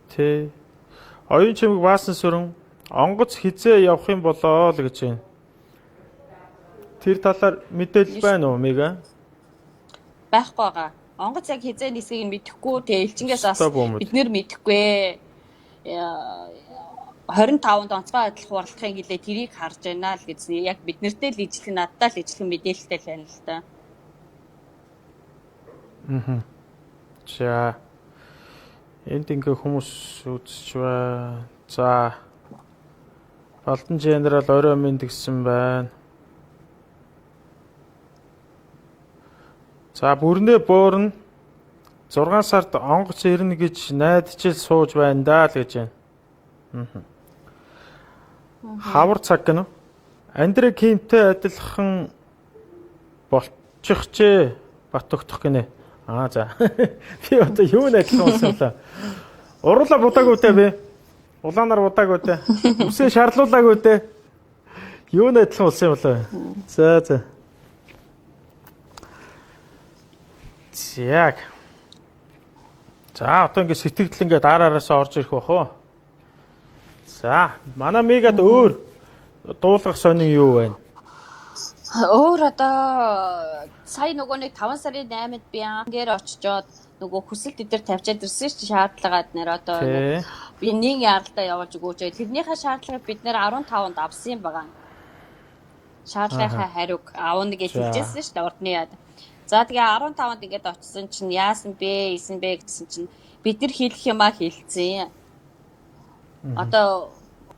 Тий. Оюун чимэг баасан сүрэн онгоц хизээ явах юм болоо л гэж байна. Тэр талаар мэдээлэл байна уу Мега? Байхгүй байгаа. Онгоц яг хизээ нисгийг нь мэдэхгүй. Тэгээ элчингээс бас бид нэр мэдэхгүй. 25-нд онцгой адил хуралдахын гэлээ тэрийг харж байна л гэсэн. Яг бид нартэй л ижлэх надтай л ижлэх мэдээлэлтэй л байна л да. За. Энд ингээ хүмүүс үзэж байна. За. Балдан генерал орой минь гэсэн байна. За бүрнээ буурна 6 сард онгоц ирнэ гэж найдчил сууж байна даа л гэж байна. Хавар цаг гэнэ. Андрэ кимтэй адилхан болчихжээ бат өгдөх гинэ. За. Би одоо юу найдлах болсон лээ. Уруула будаагүй дээ би. Улаанаар будаагүй дээ. Үсээ шаарлуулаагүй дээ. Юу найдлах болсон юм лээ. За. Яг. За одоо ингэ сэтгэл ингээ дараараас орж ирэх бах уу. За манай Мегад өөр дуулах сонин юу байна? Өөр одоо сая нөгөө нэг 5 сарын 8-нд би ангээр очичоод нөгөө хүсэлт эдэр тавьчаад ирсэн чи шаардлагаад нэр одоо би нэг яралдаа явуулж өгөөч. Тэрнийхээ шаардлагыг бид нэр 15-нд авсан юм байгаа. Шаардлагынхаа хариуг аавна гэж хэлжсэн шүү дээ урдны яд. За тэгээ 15-нд ингээд очисон чинь яасан бэ, ийсэн бэ гэсэн чинь бид нар хэлэх юмаа хэлцэн. Одоо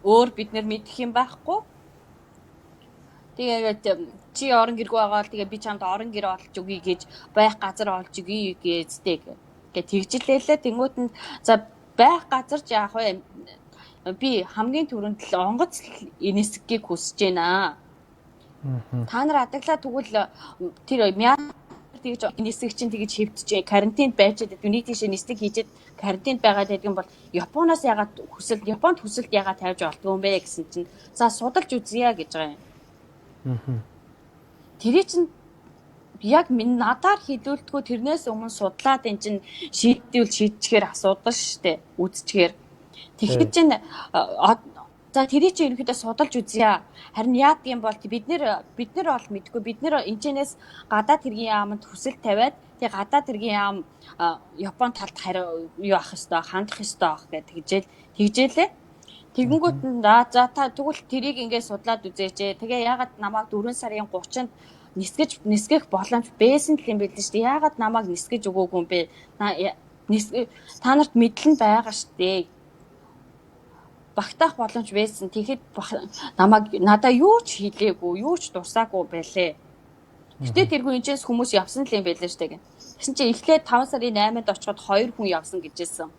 өөр бид нар мэдэх юм байхгүй. Тэгээд чи орон гэргүй байгаа л тэгээ би чамд орон гэр олж өгье гэж байх газар олж өгье гэжтэй гэ тэгжлээлээ тэнгуут нь за байх газар ч яах вэ би хамгийн түрүүнд л онгоц инэсгийг хүсэж байна. Та нар адаглаа тэгвэл тэр тэгж нисэг чинь тэгж хэвтэж карантинд байж байгаа нэг тийш нисэг хийжээд карантинд байгаад байдаг юм бол Японоос ягаад Японд хүсэлт ягаад тавьж болдгоо юм бэ гэсэн чинь за судалж үзье гэж байгаа юм. Тэр чинь яг минь надаар хилүүлдэггүй тэрнээс өмнө судлаад эн чинь шийдчихээр асуудал штэ үзчихээр тэгэхээр чинь за тэрий чинь ерөнхийдөө судалж үзье. Харин яад юм бол бид нэр бол мэдгүй бид нэр энэчнээс гадаад хэргийн яамд хүсэлт тавиад тэгээ гадаад хэргийн яам Япон талд хариу юу авах ёстой хандах ёстой ах гэж тэгжээлээ. Тэгэнгүүт нь за та тэгвэл тэрийг ингээд судлаад үзээч. Тэгээ ягаад намайг 4 сарын 30-нд нисгэх боломж байсан юм бэ шүү дээ. Ягаад намайг нисгэж өгөөгүй юм бэ? Та нарт мэдлэн байгаа шүү дээ. Багтаах боломж байсан. Тэгэхэд надаа юу ч хийлээгүй, юу ч дурсаагүй байлээ. Гэтэ тэргүй энэчээс хүмүүс явсан л юм байлээ штэ гэн. Тэгсэн чинь эхлээд 5 сарын 8-нд очиход 2 хүн явсан гэжсэн.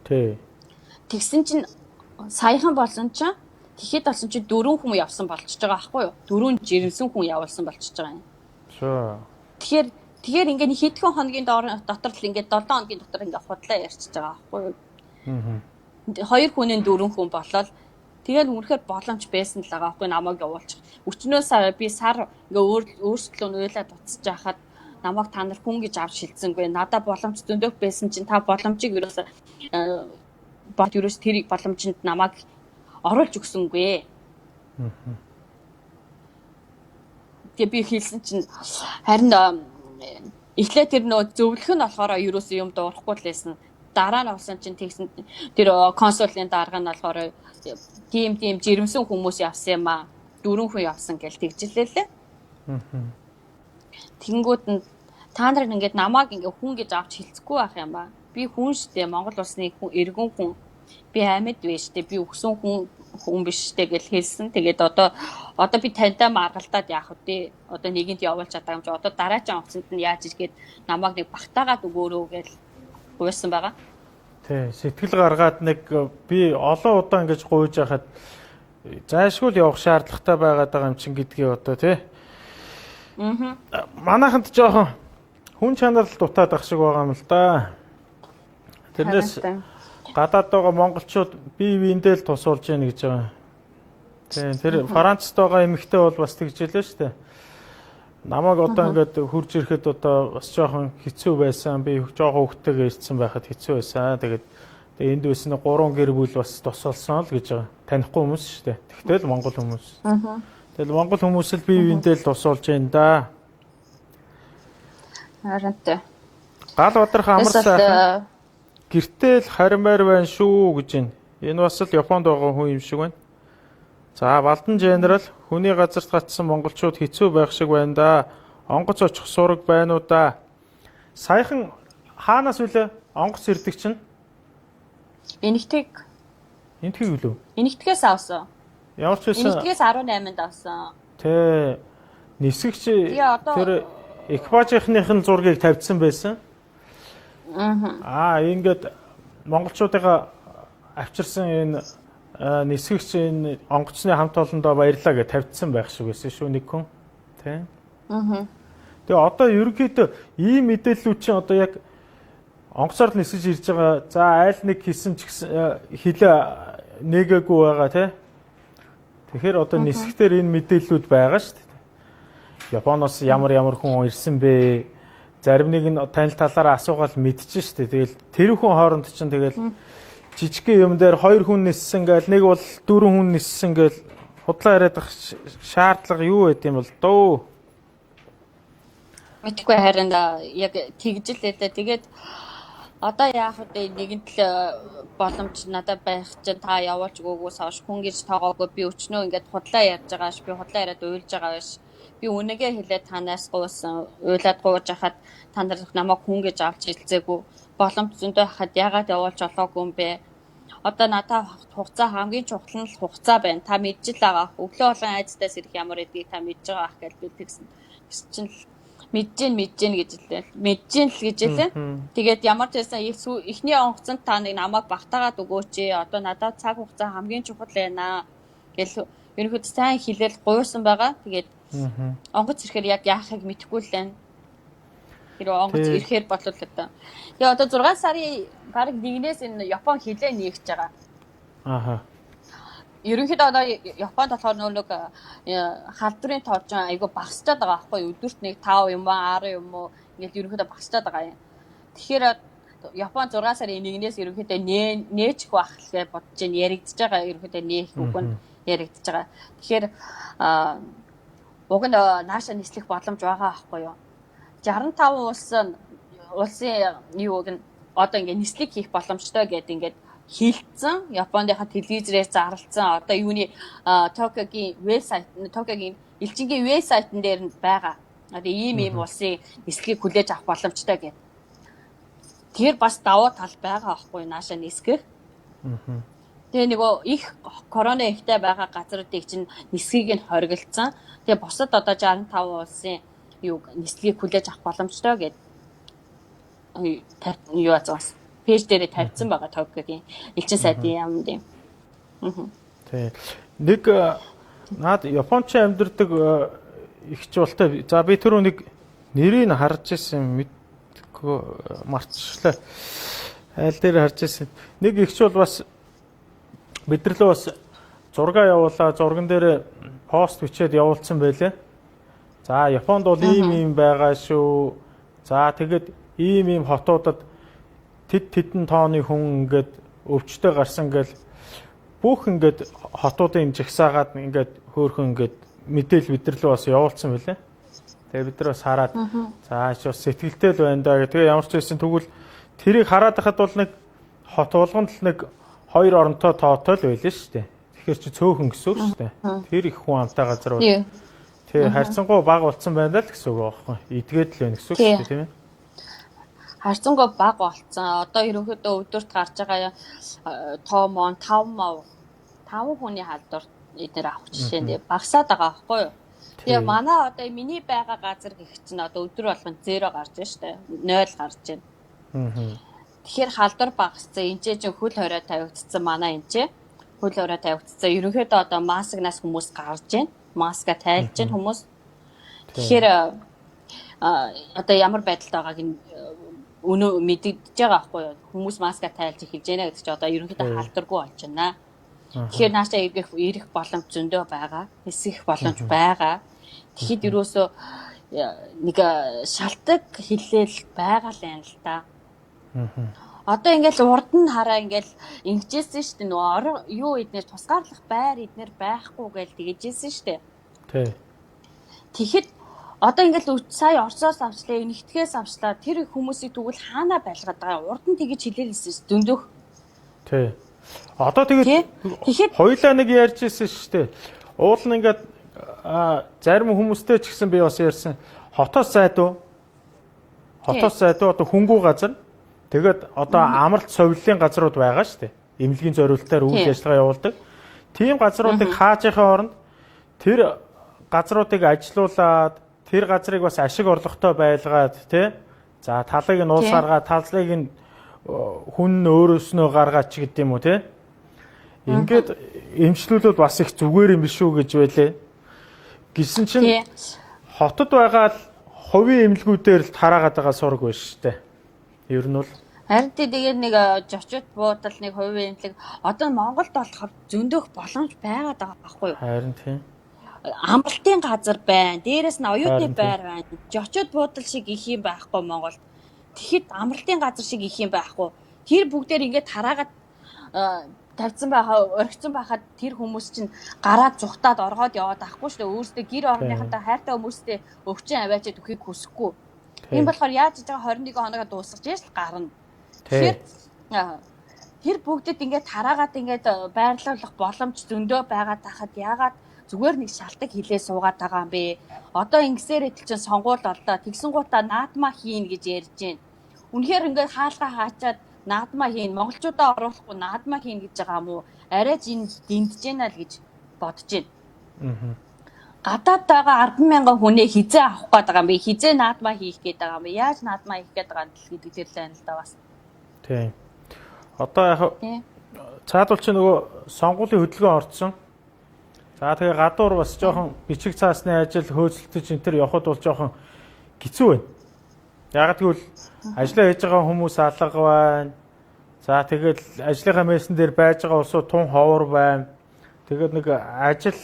Тий. Тэгсэн чинь саяхан болсон чинь тэгэхэд болсон чинь 4 хүн явсан болчихж байгаа байхгүй юу? 4 жирэмсэн хүн явуулсан болчихж байгаа юм. Тэгэхээр Тэгэхээр ингээд хэдхэн хоногийн дотор л ингээд 7 хоногийн дотор ингээд худлаа ярьчихж байгаа байхгүй юу? Хоёр хүнийн 4 хүн болол тэгээд үнэхээр боломж байсан л байгаа байхгүй намайг явуулчих. Өчнөө би сар ингээ өөрсдөө уйлаад буцаж яхад намайг та нар хүн гэж авч шилжсэнгүй. Надад боломж зөндөх байсан чинь та боломжийг ерөөсөө тэр боломжинд намайг оруулж өгсөнгүй. Тэгээ би хэлсэн чинь харин эхлээ тэр нөө зөвлөх нь болохоор ерөөсөө юм дуурахгүй л байсан. Дараа нь болсон чинь тэгсэн тэр консулын дарга нь болохоор тийм жирэмсэн хүмүүс явсан юм аа. 4 хүн явсан гэж тэгжлээ. Тэнгүүд нь та нар ингээд намайг ингээд хүн гэж авч хилцэхгүй байх юм ба. Би хүн штэ Монгол улсны иргэн хүн. Би амьд биш штэ. Би өгсөн хүн биш штэ гэж хэлсэн. Тэгээд одоо би тантай маргалдаад яах вэ? Одоо нэгэнд явуулж чадаа юм чи одоо дараагийн онгоцонд нь яаж иргээд намайг нэг багтаагаад өгөөрөө гэж гуйсан байгаа. Тий, сэтгэл гаргаад нэг би олон удаа ингэж гуйж яхад зайлшгүй явах шаардлагатай байгаа юм чин гэдгийг одоо тий. Манайханд жоохон хүн чанар л дутаад ах шиг байгаа юм л да. Тэрнээс гадаад байгаа монголчууд бие биендээ л тусуулж яах гэж байгаа. Тийм тэр Францад байгаа эмэгтэй бол бас тэгжэлээ шүү дээ. Намайг одоо ингээд хурж ирэхэд одоо бас жоохон хэцүү байсан. Би жоохон хөвгтэйгээ ирсэн байхад хэцүү байсан. Тэгээд энд байсан 3 гэр бүл бас тусалсан л гэж байгаа. Танихгүй хүмүүс шүү дээ. Тэгтэл монгол хүмүүс. Тэгэл монгол хүмүүс л бие биендээ л тусуулж байна да. Харантай. Гал бадрах амар сайхан гэртэл харимаар байна шүү гэж байна. Энэ бас л Японд байгаа хүн юм шиг байна. За Балдан генерал хүний газарт гацсан монголчууд хэцүү байх шиг байна да. Онгоц очих сураг байна уу да. Саяхан хаанаас үлээ онгоц ирдэг чинь? Энэтхэг үлээ. Энэтхгээс авсан. Ямар ч байсан. Энэтхгээс 18-нд авсан. Тэ нисгэгч тэр экипажийнхных нь зургийг тавьдсан байсан. Ингээд монголчуудыгаа авчирсан энэ нисгэгч энэ онгоцны хамт олондоо баярлаа гэж тавьдсан байх шиг байсан шүү нэг хүн. Тэ. Тэгээ одоо ерөнхийдөө ийм мэдээллүүд чинь одоо яг онгоцоор нисгэж ирж байгаа. За айл нэг хийсэн ч гэсэн хилээ нэгээгүй байгаа тий. Тэгэхээр одоо нисгтэр энэ мэдээллүүд байгаа шүү дээ. Японоос ямар хүн ирсэн бэ? Зарим нэг нь танил талаараа асуугаад мэдчихэж шүү дээ. Тэгэл тэр хүн хооронд чинь тэгэл жижигхэн юм дээр 2 хүн ниссэн гээл нэг бол 4 хүн ниссэн гээл худлаа яриад ах шаардлага юу байд юм бол дөө. Мэдгүй харин яг тэгжлээ дээ. Тэгээд одоо яах вэ? Нэгэнт л боломж надад байх чинь та явуулж өгөөгөөс хойш хүн гэж тоогоогүй би өчнөө ингээд худлаа ярьж байгааش би худлаа яриад уйлж байгаа биш. Би үнэгээ хэлээд танаас гуйсан уйлаад гууж хахад та нар намайг хүн гэж авч хэлцээгүй. Боломж зөндөө хахад яагаад явуулж олоогүй юм бэ? Одоо надад хугацаа хамгийн чухал нь хугацаа байна. Та мэдж л байгаа. Өглөө болон айцтаас ирэх ямар гэдгийг та мэдж байгаа ах гэж би тэгсэн. Чинь мэдж гин гэж хэлээ. Мэдж гин л гэж хэлээ. Тэгээд ямар ч байсан эхний онгоцонд та нэг намайг багтаагаад өгөөч. Одоо надад цаг хугацаа хамгийн чухал байна гэл ерөнхийдөө сайн хэлэл гуйсан байгаа. Тэгээд онгоц ирэхээр яг яахыг мэдэхгүй л байна. Тэр онгоц ирэхээр болов л одоо. Тэгээ одоо 6 сарын бараг 1-ээс энэ Япон хилээ нээгч байгаа. Ерөнхийдөө одоо Японд болохоор нэг халдварын тооржон айгүй багасчаад байгаа байхгүй өдөрт нэг 5 юм аа 10 юм уу ингээд ерөнхийдөө багасчаад байгаа юм. Тэгэхээр Япон 6 сарын 1-ээс ерөнхийдөө нээчих байх гэж бодож байна. Яригдж байгаа ерөнхийдөө нээх үг нь яригдж байгаа. Тэгэхээр уг нь нааша нислэх боломж байгаа байхгүй юу? 65 улсын юу гэн одоо ингээд нислэг хийх боломжтой гэдэг ингээд хилцэн Японыхаа телевизээр зарлцсан одоо юуны Токиогийн вебсайт Токиогийн элчингийн вебсайтн дээр байгаа. Одоо ийм улсын нислэгийг хүлээж авах боломжтой гэдэг. Тэр бас давуу тал байгаа аахгүй нааша нисгэх. Тэгээ нөгөө их корона ихтэй байгаа газруудыг чинь нисгийг нь хориглолцсон. Тэгээ босод одоо 65 улсын юу нислэгийг хүлээж авах боломжтой гэдэг. Юу ацаас пэйж дээр тавьсан байгаа Токиогийн элчин сайдын юм дэм. Тий. Нэг наад Японч амьдардаг их ч болтой. За би түрүү нэг нэрийг харж ирсэн мэдгүй марцчлаа. Айл дээр харж ирсэн. Нэг ихч бол бас бидрэлөө бас зураг явуулаа, зурган дээр пост бичээд явуулсан байлээ. За Японд бол ийм байгаа шүү. За тэгэд ийм хотуудад тэдэн тооны хүн ингээд өвчтөй гарсан гэл бүх ингээд хотуудын жагсаагаад ингээд хөөхөн ингээд мэдээл бидрэлөө бас явуулсан байлээ. Тэгээ бид нар бас хараад за ч бас сэтгэлтэй л байна да. Тэгээ ямар ч байсан тэгвэл тэрийг хараад байхад бол нэг хот болгонд л нэг 2 оронтой тоотой л байлээ шүү дээ. Тэгэхээр чи цөөхөн гэсэн үг шүү дээ. Тэр их хүн амтай газар бол тэгээ харьцангуй бага болцсон байна л гэсэн үг байхгүй. Идгээд л байна гэсэн үг шүү дээ тийм ээ. Харьцангуй бага болцсон. Одоо ерөнхийдөө өдөрт гарч байгаа тоо мон 5 хүний халдвар эдгээр авах жишээ нь багасаад байгаа байхгүй юу? Тэгээ манай одоо миний байгаа газар гэх чинь одоо өдөр болгон 0 гарч байна шүү дээ. 0 гарч байна. Тэгэхээр халдвар багассан. Энд чинь хөл хорой тавигдсан манай энэ чинь. Хөл хорой тавигдсан. Ерөнхийдөө одоо маскнаас хүмүүс гарч байна. Маска тайлж байна хүмүүс. Тэгэхээр одоо ямар байдалтай байгааг өнөө мэддэж байгаа байхгүй юу? Хүмүүс маска тайлж эхэлж байна гэдэг чинь одоо ерөнхийдөө халдваргүй болж байна. Тэгэхээр наашаа ирэх боломж зөндөө байгаа. Эсэх боломж байгаа. Тэгэхэд юусоо нэг шалтгаан хэлээл байгаа л юм л та. Одоо ингээл урд нь хараа ингээл ингэжсэн шүү дээ. Нөгөө юу эднэр тусгаарлах байр эднэр байхгүй гээл тэгжсэн шүү дээ. Тий. Тэгэхэд одоо ингээл сая Оросоос авчлаа, нэгтгэхээс авчлаа. Тэр хүмүүсийг тэгвэл хаана байлгаад байгаа? Урд нь тэгж хэлээлсэн дөндөх. Тий. Одоо тэгээд хоёулаа нэг ярьж ирсэн шүү дээ. Уул нь ингээд зарим хүмүүстэй ч гэсэн би бас ярьсан. Хотоос сайдуу. Хотоос сайдуу одоо хөнгүү газар. Тэгээд одоо амралт совиллын газрууд байгаа шүү дээ. Эмнэлгийн зориулалтаар үйл ажиллагаа явуулдаг. Тийм газруудыг хаажихын оронд тэр газруудыг ажилуулад тэр газрыг бас ашиг орлоготой байлгаад тий. За талыг нь уус гаргаад талыг нь хүн өөрөөснөө гаргаач гэдэг юм уу тий. Ингээд эмчлүүлэл бас их зүгээр юм биш үү гэж байлээ. Гэсэн чинь хотод байгаа хувийн эмнэлгүүдээр л тараагаад байгаа сураг байна шүү дээ. Ер нь бол харин тэгээд нэг жочууд буудал нэг хувийн эмнэлэг одоо Монголд болохоор зөндөөх боломж байгаад байгаа байхгүй юу? Харин тийм. Амралтын газар байна. Дээрээс нь оюутны байр байна. Жочууд буудал шиг их юм байхгүй Монголд. Тэгэхэд амралтын газар шиг их юм байхгүй. Тэр бүгдээр ингээд тараагаад тавьсан байхаа, орхисон байхад тэр хүмүүс чинь гараад зүхтаад оргоод яваад ахгүй шүү дээ. Өөрсдөө гэр орныхантай хайртай хүмүүстэй өвчин аваачаад өгөхийг хүсэхгүй. Тийм болохоор яаж хийж байгаа 21 хоногоо дуусгаж яаш л гарна. Тэгэхээр тэр бүгдэд ингээд тараагаад ингээд байрлуулах боломж зөндөө байгаад тахад яагаад зүгээр нэг шалтгаан хилээ суугаад байгаа юм бэ? Одоо ингэсээр идэл чинь сонгуул боллоо. Тэгсэнгуудаа наадмаа хийн гэж ярьж байна. Үнэхээр ингээд хаалгаа хаачаад наадмаа хийн, монголчуудаа оруулахгүй наадмаа хийн гэж байгаа юм уу? Арай ч энэ дэмдэж байна л гэж бодож байна. Гадаад байгаа 100000 хүнээ хизээ авах гээд байгаа юм бэ? Хизээ наадмаа хийх гээд байгаа юм бэ? Яаж наадмаа хийх гээд байгаа нь гэдэг дээр л байна л да бас. Тийм. Одоо яг цаадуул чи нөгөө сонгуулийн хөдөлгөөн орцсон. За тэгээ гадуур бас жоохон бичиг цаасны ажил хөөцөлтөж энэ төр явхад бол жоохон хэцүү байна. Яг тэгвэл ажиллаа хийж байгаа хүмүүс алга байна. За тэгэл ажлынхаа мессен дээр байж байгаа улсууд тун ховор байна. Тэгээд нэг ажил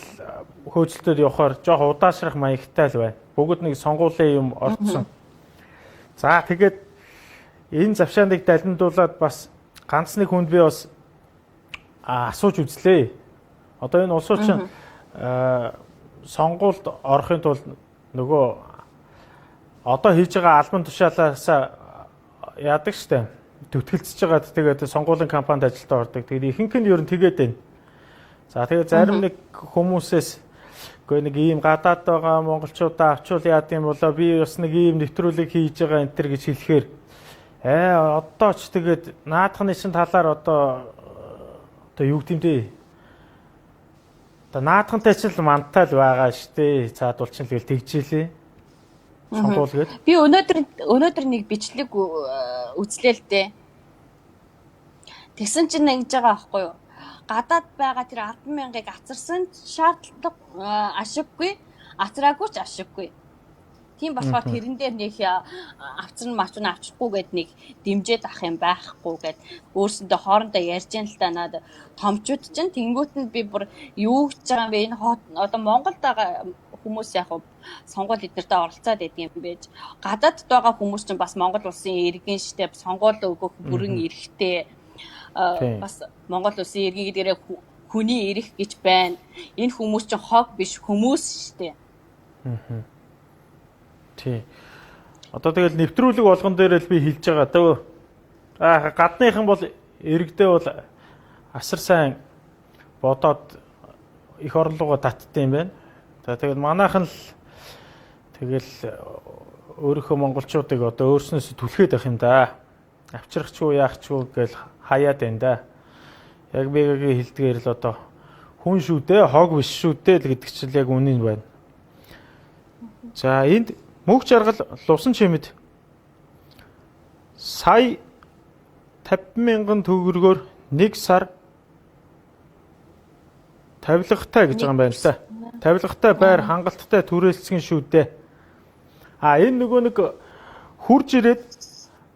хөөцөлтөд явахаар жоохон удаашрах маягтай л байна. Бүгд нэг сонгуулийн юм орцсон. За тэгээд энэ завшааныг далиндуулаад бас ганц нэг хүнд би бас асууж үзлээ. Одоо энэ улсууд чинь сонгуульд орохын тулд нөгөө одоо хийж байгаа албан тушаалаас яадаг штэ төвтгэлцэж байгаа тэгээд сонгуулийн кампанид ажилдаа ордог. Тэгээд ихэнх нь ер нь тэгээд байна. За тэгээд зарим нэг хүмүүсээс үгүй нэг ийм гадаад байгаа монголчуудаа авчвал яад юм болоо би бас нэг ийм нэвтрүүлэг хийж байгаа энэ төр гэж хэлэхээр одоо ч тэгээд наадхны шин талаар одоо юу гэмдэ одоо наадхантай ч л мантаа л байгаа штэ цаадуул ч л тэгжээлээ сонгуул гээд би өнөөдөр нэг бичлэг үзлээ л дээ. Тэгсэн чинь ингэж байгаа аахгүй юу? Гадаад байгаа тэр 100000-ыг ацарсан шаардлага ашиггүй, ацраагүй ч ашиггүй. Тийм болохоор тэрэн дээр нэг авцран мачран авчихгүй гэд нэг дэмжээд ах юм байхгүй гэд өөрсөндөө хоорондоо ярьж яан л та наад томчууд чинь тэнгуут нь би бүр юу гэж байгаа юм бэ энэ одоо Монголд байгаа хүмүүс яг сонгуул эднэртэй оролцоод байдаг юм байж гадаадд байгаа хүмүүс чинь бас Монгол улсын иргэн штэ сонгуул өгөх бүрэн эрэхтэй бас Монгол улсын иргэн гэдгээрээ хүний эрх гэж байна. Энэ хүмүүс чинь хог биш хүмүүс штэ. Тий. Одоо тэгэл нэвтрүүлэг болгон дээр л би хэлж байгаа дөө. Гадныхан бол иргэдээ бол асар сайн бодоод их орлогоо татдсан юм байна. Тэгэл манайхан л тэгэл өөрийнхөө монголчуудыг одоо өөрснөөс түлхээд байх юм да. Авчрахчгүй яахчгүй гэл хаяад байна да. Яг бигийн хэлдгээр л одоо хүн шүү дээ, хог биш шүү дээ л гэдэг чинь яг үнэн байна. За энд мөнх жаргал лувсан чимэд сая 50,000 төгрөгөөр 1 сар тавилгатай гэж байгаа юм байна л да. Тавилгатай байр хангалттай түрээлцгэн шүү дээ. Энэ нөгөө нэг хурж ирээд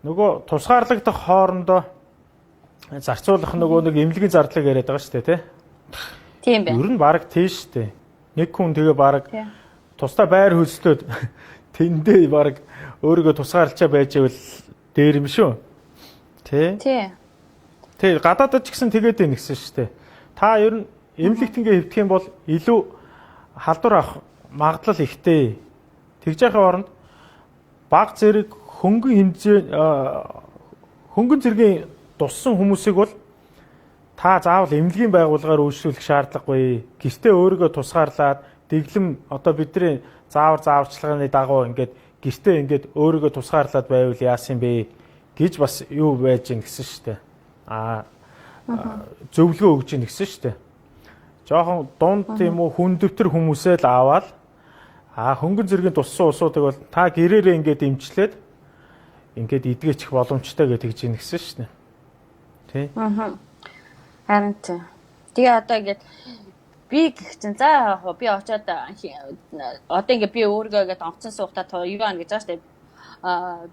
нөгөө тусгаарлагдах хоорондоо зарцуулах нөгөө нэг эмнэлгийн зардлыг яриад байгаа шүү дээ, тий? Тийм байна. Ер нь баг тийш шүү дээ. Нэг хүн тэгээ баг тусдаа байр хөлслөөд тэндээ баг өөрийгөө тусгаарлчаа байж байвал дээр юм шүү. Тий? Тий. Тий, гадаадд ч гэсэн тэгээд байна гэсэн шүү дээ. Та ер нь эмнэлэгт ингээ хэвдэх юм бол илүү халдвар авах магадлал ихтэй. Тэгж яхаа оронд баг зэрэг хөнгөн зэргийн туссан хүмүүсийг бол та заавал эмнэлгийн байгууллагаар үйлчлүүлэх шаардлагагүй. Гэртээ өөрийгөө тусгаарлаад дэглэм одоо бидний зааварчилгааны дагуу ингээд гэртээ ингээд өөрийгөө тусгаарлаад байвал яасан бэ гэж бас юу байж гин гэсэн шүү дээ. Зөвлөгөө өгж гин гэсэн шүү дээ. Жохон дунд тийм үү хүн дэвтэр хүмүүсээ л аваад хөнгөн зэргийн туссан усуудыг бол та гэрээрээ ингээд имжлээд ингээд идгээчих боломжтой гэж тэгж гин гэсэн шүү дээ. Тий. Харин тий. Тэгээ одоо ингээд би гэх чинь за би очиод одоо ингээд би өөргөө ингээд онцон суухтаа юу ана гэж байгаа шүү дээ.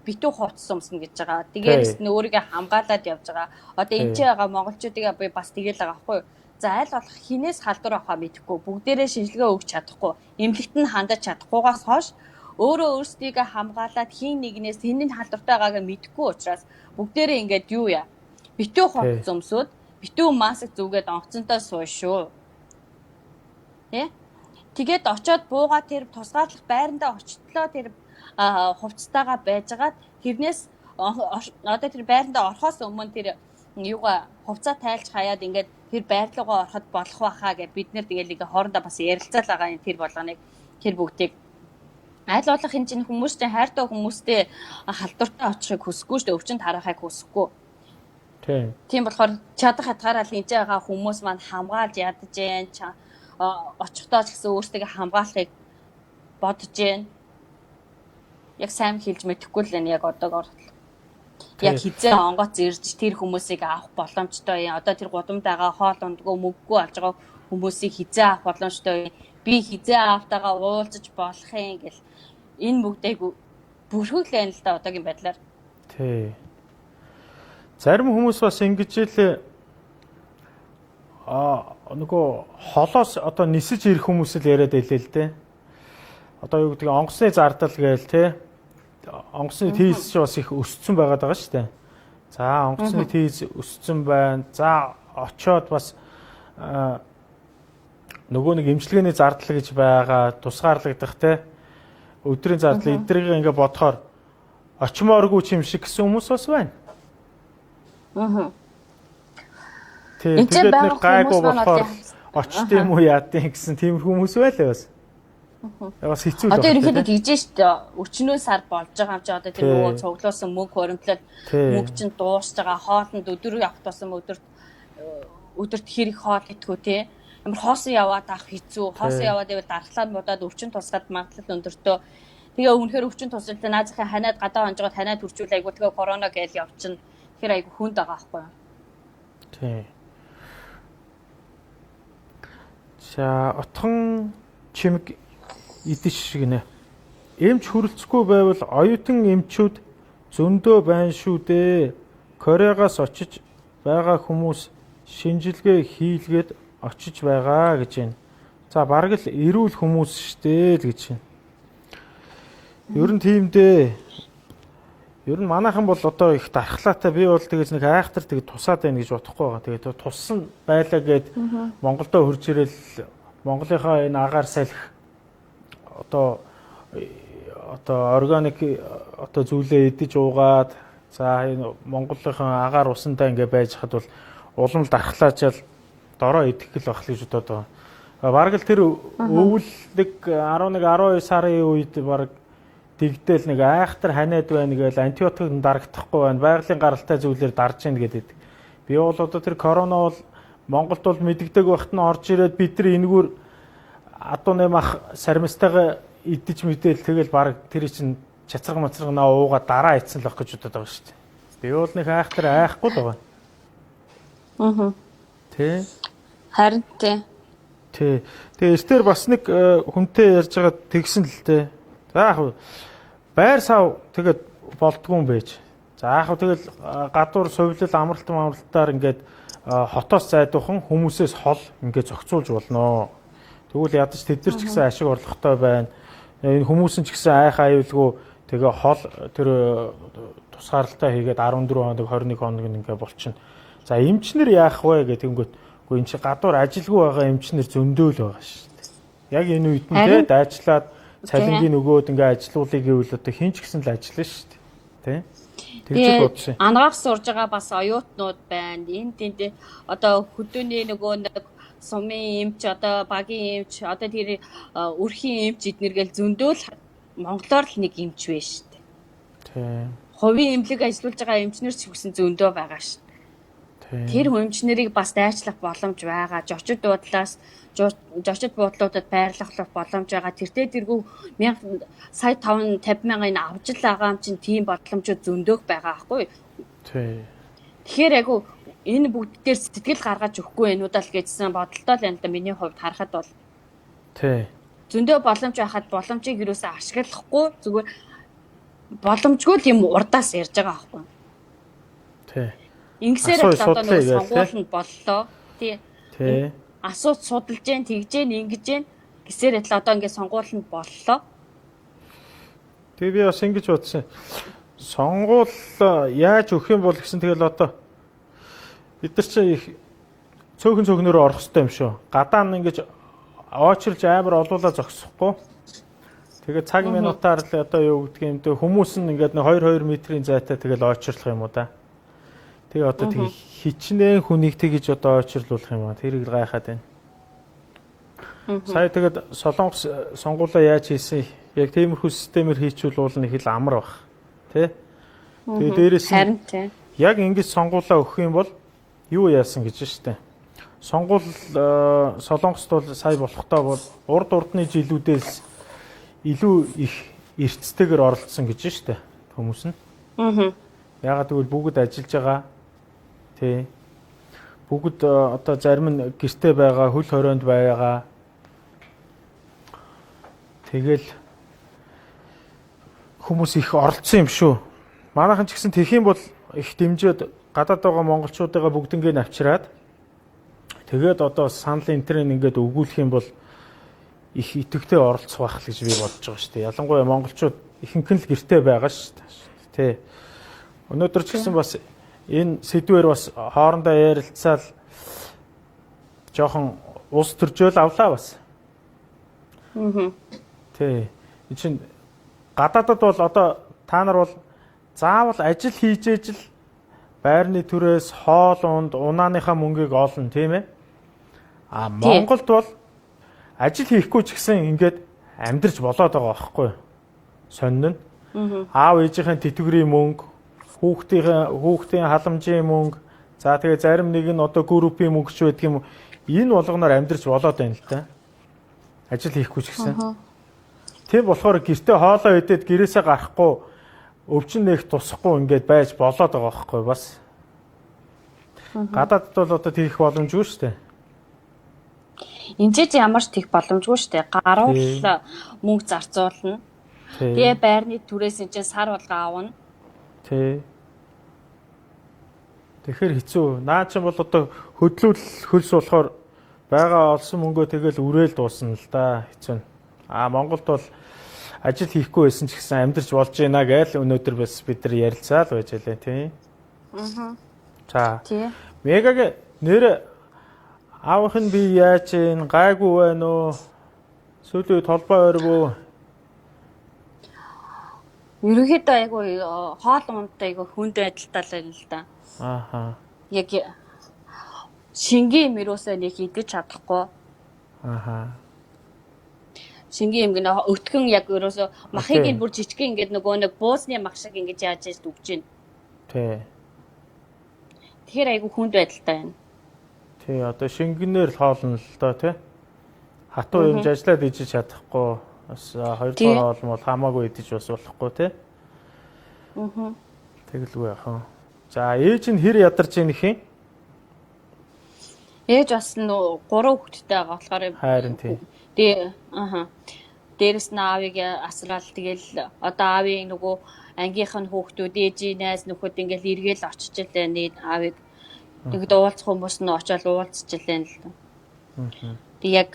Битүү хувцас өмснө гэж байгаа. Тэгээд өөрийгөө хамгаалаад явж байгаа. Одоо энэ ч байгаа монголчуудыг би бас тэгээл байгаа байхгүй юу? За аль болох хинээс халдвар авахаа мэдэхгүй, бүгдээрээ шинжилгээ өгч чадахгүй, эмнэлэгт нь хандаж чадахгүйгаас хойш өөрөө өөрсдийгөө хамгаалаад хин нэгнээс хинний халдвартай байгаагаа мэдэхгүй учраас бүгдээрээ ингээд юу яа? Битүү хувцас өмсөд, битүү маск зүгээд онцонтой сууш шүү. Тэ? Тэгээд очиод буугаа тэр тусгаарлах байрандаа очтлоо тэр хувцастайгаа байжгаад тэрнээс одоо тэр байрандаа орохоос өмнө тэр юугаа хувцаа тайлж хаяад ингээд тэр байрлалгаа ороход болох байхаа гэж бид нэр тэгэл ингээ хоорондоо бас ярилцаал байгаа энэ тэр болгоныг тэр бүгдийг аль болох энэ чинь хүмүүстэй хайртай хүмүүстэй халдвартай очихыг хүсэхгүй шүү дээ, өвчнөд харахыг хүсэхгүй. Тийм болохоор чадах хатгаараа л энэ байгаа хүмүүс маань хамгаалж ядаж जैन очихдоо ч гэсэн өөрсдөө хамгаалахыг бодож जैन. Яг сайн хэлж мэдэхгүй л энэ яг одоогоор яг хизээ онгоц ирж тэр хүмүүсийг авах боломжтой юм. Одоо тэр гудамд байгаа хоол ундгүй мөггүй болж байгаа хүмүүсийг хизээ авах боломжтой юм. Би хизээ автагаа уулзаж болох юм гэл энэ бүгдийг бүрхүүлэн л да одоогийн байдлаар. Тий. Зарим хүмүүс бас ингэж л нөгөө холоос одоо нисэж ирэх хүмүүс л яриад байлээ л дээ. Одоо юу гэдэг онгоцны зардал гээл те. Онгоцны тийз бас их өссөн байгаад байгаа шүү дээ. За онгоцны тийз өссөн байна. За очоод бас нөгөө нэг эмчилгээний зардал гэж байгаа тусгаарлагдах те. Өдрийн зардал эдрийг ингээ бодохоор очимооргүй юм шиг гэсэн хүмүүс бас байна. Тэгээд нэг гайгүй болохоор очт юм уу яадیں гэсэн тиймэр хүмүүс байлаа бас. Бас хэцүү л. Одоо ерөнхийдөө тэгж штэ өчнөө сар болж байгаа юм чи одоо тэр нөгөө цуглуулсан мөнгө хуримтлал мөнгө чинь дуусж байгаа хоолнд өдөр явах тусам өдөрт хэрэг хоол идэхүү те. Амар хоосон яваад авах хэцүү. Хоосон яваад ивэл дархлаа бодоод өвчин тусгаад магадлал өндөртөө. Тэгээ өмнөхөр өвчин тусалтай наазахын ханаад гадаа онжоод ханаад хүрчүүл айгу тэгээ корона гээл явчихна. Тэгэхээр айгу хүнд байгаа байхгүй юу? Тий. За отхон чимэг идэж шиг нэ. эмч хүрэлцэхгүй байвал оюутан эмчүүд зөндөө байна шүү дээ. Кореягаас очиж байгаа хүмүүс шинжилгээ хийлгээд очиж байгаа гэж байна. За бараг л эрүүл хүмүүс штэ л гэж байна. Ер нь тийм дээ. Ер нь манайхан бол одоо их дархлаатай би бол тэгээс нэг айхтар тэгээд тусаад байна гэж бодохгүй байгаа. Тэгээд туссан байлаа гэд Монголдо хурж ирэл Монголынхаа энэ агаар салхи одоо органик одоо зүйлээ идэж уугаад за энэ Монголынхаа агаар усантай ингээ байж хад бол улам дархлаачаал дороо идэх гэл байх гэж бодоод байгаа. Бараг л тэр өвөлдөг 11-12 сарын үед бараг тэгдэл нэг айхтар ханиад байна гээл антибиотикд дарагдахгүй байна. Байгалийн гаралтай зүйлээр дарж ийн гэдэг. Би бол одоо тэр корона бол Монголд бол мэддэг багт нь орж ирээд бид нар энэгээр адуу нэмах саримстайгаа идэж мэдээл тэгэл баг тэр чинь чацраг мацрагнаа уугаа дараа ицсэн л байх гэж бодоод байгаа шүү дээ. Би бол нэг айхтар айхгүй л байгаа. Тэ. Харин тэ. Тэ. Тэгээ эстээр бас нэг хүнтэй ярьж байгаа тэгсэн л дээ. За яг байр сав тэгээд болдгүй юм байж. За яг тэгэл гадуур сувлал амралтаар ингээд хотоос зайдуухан хүмүүсээс хол ингээд зохицуулж болно. Тэгвэл ядаж тэд нар ч гэсэн ашиг орлоготой байна. Энэ хүмүүс нь ч гэсэн айх аюулгүй тэгээ хол тэр тусгаарлалтаа хийгээд 14 хоног 21 хоног ингээ болчихно. За эмчнэр яах вэ гэнгүүт үгүй энэ чи гадуур ажилгүй байгаа эмчнэр зөндөө л байгаа шүү дээ. Яг энэ үед нь тэгээд ажиллаад цалингийн нөгөөд ингээ ажилуулъя гэвэл одоо хин ч гэсэн л ажиллана шүү дээ. Тэ? Тэгж бодсон. Ангаах сурж байгаа бас оюутнууд байна. Энд тэнд одоо хөдөөний нөгөө нэг сумын эмч одоо багийн эмч одоо тэр өрхийн эмч эднэргээл зөндөө л монголоор л нэг эмч вэ шүү дээ. Тийм. Хувийн эмнэлэг ажиллаж байгаа эмчнэр ч гэсэн зөндөө байгаа шүү. Тэр эмчнэрийг бас дайчлах боломж байгаа. Жочид буудлуудад байрлах боломж байгаа. Тэртээ тэргүй 50 мянган авч л байгаа юм чинь тийм боломжууд зөндөөх байгаа аахгүй. Тий. Тэгэхээр айгу энэ бүгд дээр сэтгэл гаргаж өгөхгүй байнуудаа л гэжсэн бодолтой л юм да миний хувьд харахад бол. Тий. Зөндөө боломж байхад боломжийг юусаа ашиглахгүй зүгээр боломжгүй л юм урдаас ярьж байгаа аахгүй. Тий. Ингэсээр л одоо нэг сонгуул нь боллоо. Тий. Асууд судалж जैन тэгж जैन ингэж जैन гэсээр л одоо ингээд сонгуул нь боллоо. Тэгээ би бас ингэж бодсон. Сонгуул яаж өгөх юм бол гэсэн тэгэл одоо бид нар чинь их цөөхөн орох хэрэгтэй юм шүү. Гадаа нь ингэж очирж амар олуулаа зогсохгүй. Тэгээ цаг минутаар л одоо юу гэдгийг юм дэ хүмүүс нь ингээд 2-2 метрийн зайтай тэгэл очирлах юм уу да. Тэгээ одоо тэг хичнээн хүнийг тэгж одоо очирлуулах юм аа. Тэрийг гайхаад байна. Сая тэгээд Солонгос сонгуулаа яаж хийсэн? Яг тиймэрхүү системээр хийчихвэл уул нь их л амар баг. Тэ? Тэгээ дээрэс нь яг ингэж сонгуулаа өгөх юм бол юу яасан гэж штэ. Сонгуул Солонгост бол сая болохтой бол урд урдны жилүүдээс илүү их эрцтэйгээр оролцсон гэж штэ хүмүүс нь. Ягаад гэвэл бүгд ажиллаж байгаа. Тэ. Бүгд одоо зарим нь гэртээ байгаа, хөл хорионд байгаа. Тэгэл хүмүүс их оролцсон юм шүү. Манайхан ч гэсэн тэгэх юм бол их дэмжиж гадаад байгаа монголчуудаа бүгднгээ авчираад тэгээд одоо санал энтрийн ингээд өгүүлэх юм бол их идэвхтэй оролцох байх гэж би бодож байгаа шүү дээ. Ялангуяа монголчууд ихэнх нь л гэртээ байгаа шүү дээ. Тэ. Өнөөдөр ч гэсэн бас энэ сэдвээр бас хоорондоо ярилцаал жоохон улс төржөөл авлаа бас. Тэ. Энэ чинь гадаадд бол одоо та нар бол заавал ажил хийж ижил байрны төрөөс хоол унд унааныхаа мөнгийг олно тийм ээ. А Монголд бол ажил хийхгүй ч гэсэн ингээд амьдарч болоод байгаа байхгүй юу? Сонин нь. Аав ээжийн тэтгэврийн мөнгө, хүүхдийн халамжийн мөнгө, за тэгээ зарим нэг нь одоо группийн мөнгөч байдаг юм. Энэ болгоноор амьдарч болоод байна л да. Ажил хийхгүй ч гэсэн. Тийм болохоор гэртээ хоолоо идээд гэрээсээ гарахгүй өвчин нэг тусахгүй ингээд байж болоод байгаа байхгүй бас. Гадаадд бол одоо тийх боломжгүй шүү дээ. Энд ч ямар ч тийх боломжгүй шүү дээ. Гаруул мөнгө зарцуулна. Тэгээ байрны түрээс чинь сар болго аавна. Тий. Тэгэхээр хэцүү. Наа чинь бол одоо хөдлөл хөлс болохоор байгаа олсон мөнгөө тэгэл үрээл дуусна л да. Хэцүү. Монголд бол ажил хийхгүй байсан ч гэсэн амьдарч болж байна гээл өнөөдөр бас бид нар ярилцаал байж лээ тий. За. Тий. Мегагийн нэр аавах нь би яаж ийн гайгүй байна уу? Сүүлийн үед толгой ойргоо. Ерөнхийдөө айгүй хоол ундтай айгүй хүнд байдалтай л байна л да. Ааха. Яг шингийн мөрөөсөө нэг идэж чадахгүй. Ааха. Шингийн юм гэнэ өтгөн яг ерөөсөө махыг нь бүр жижигхэн ингээд нөгөө нэг буусны мах шиг ингэж яаж яаж дүгж байна. Тий. Тэгэхээр айгүй хүнд байдалтай байна. Тий, одоо шингэнээр л хоолно л доо тий. Хатуу юмж ажиллаад ижиж чадахгүй. Бас хоёрдугаар хоол бол хамаагүй идэж бас болохгүй тий. Тэгэлгүй яах вэ? За, ээж нь хэр ядарч ийн их юм? Ээж бас нөө 3 хүүхэдтэй байгаа болохоор Харин тий. Дээрэс нь аавыг асраал тэгэл одоо аавын нөгөө ангийнх нь хүүхдүүд ээжийн найз нөхөд ингээл эргээл очиж илээ нэг аавыг тэгэд уулзах хүмүүс нь очиод уулзч илээ л дээ. Тэг яг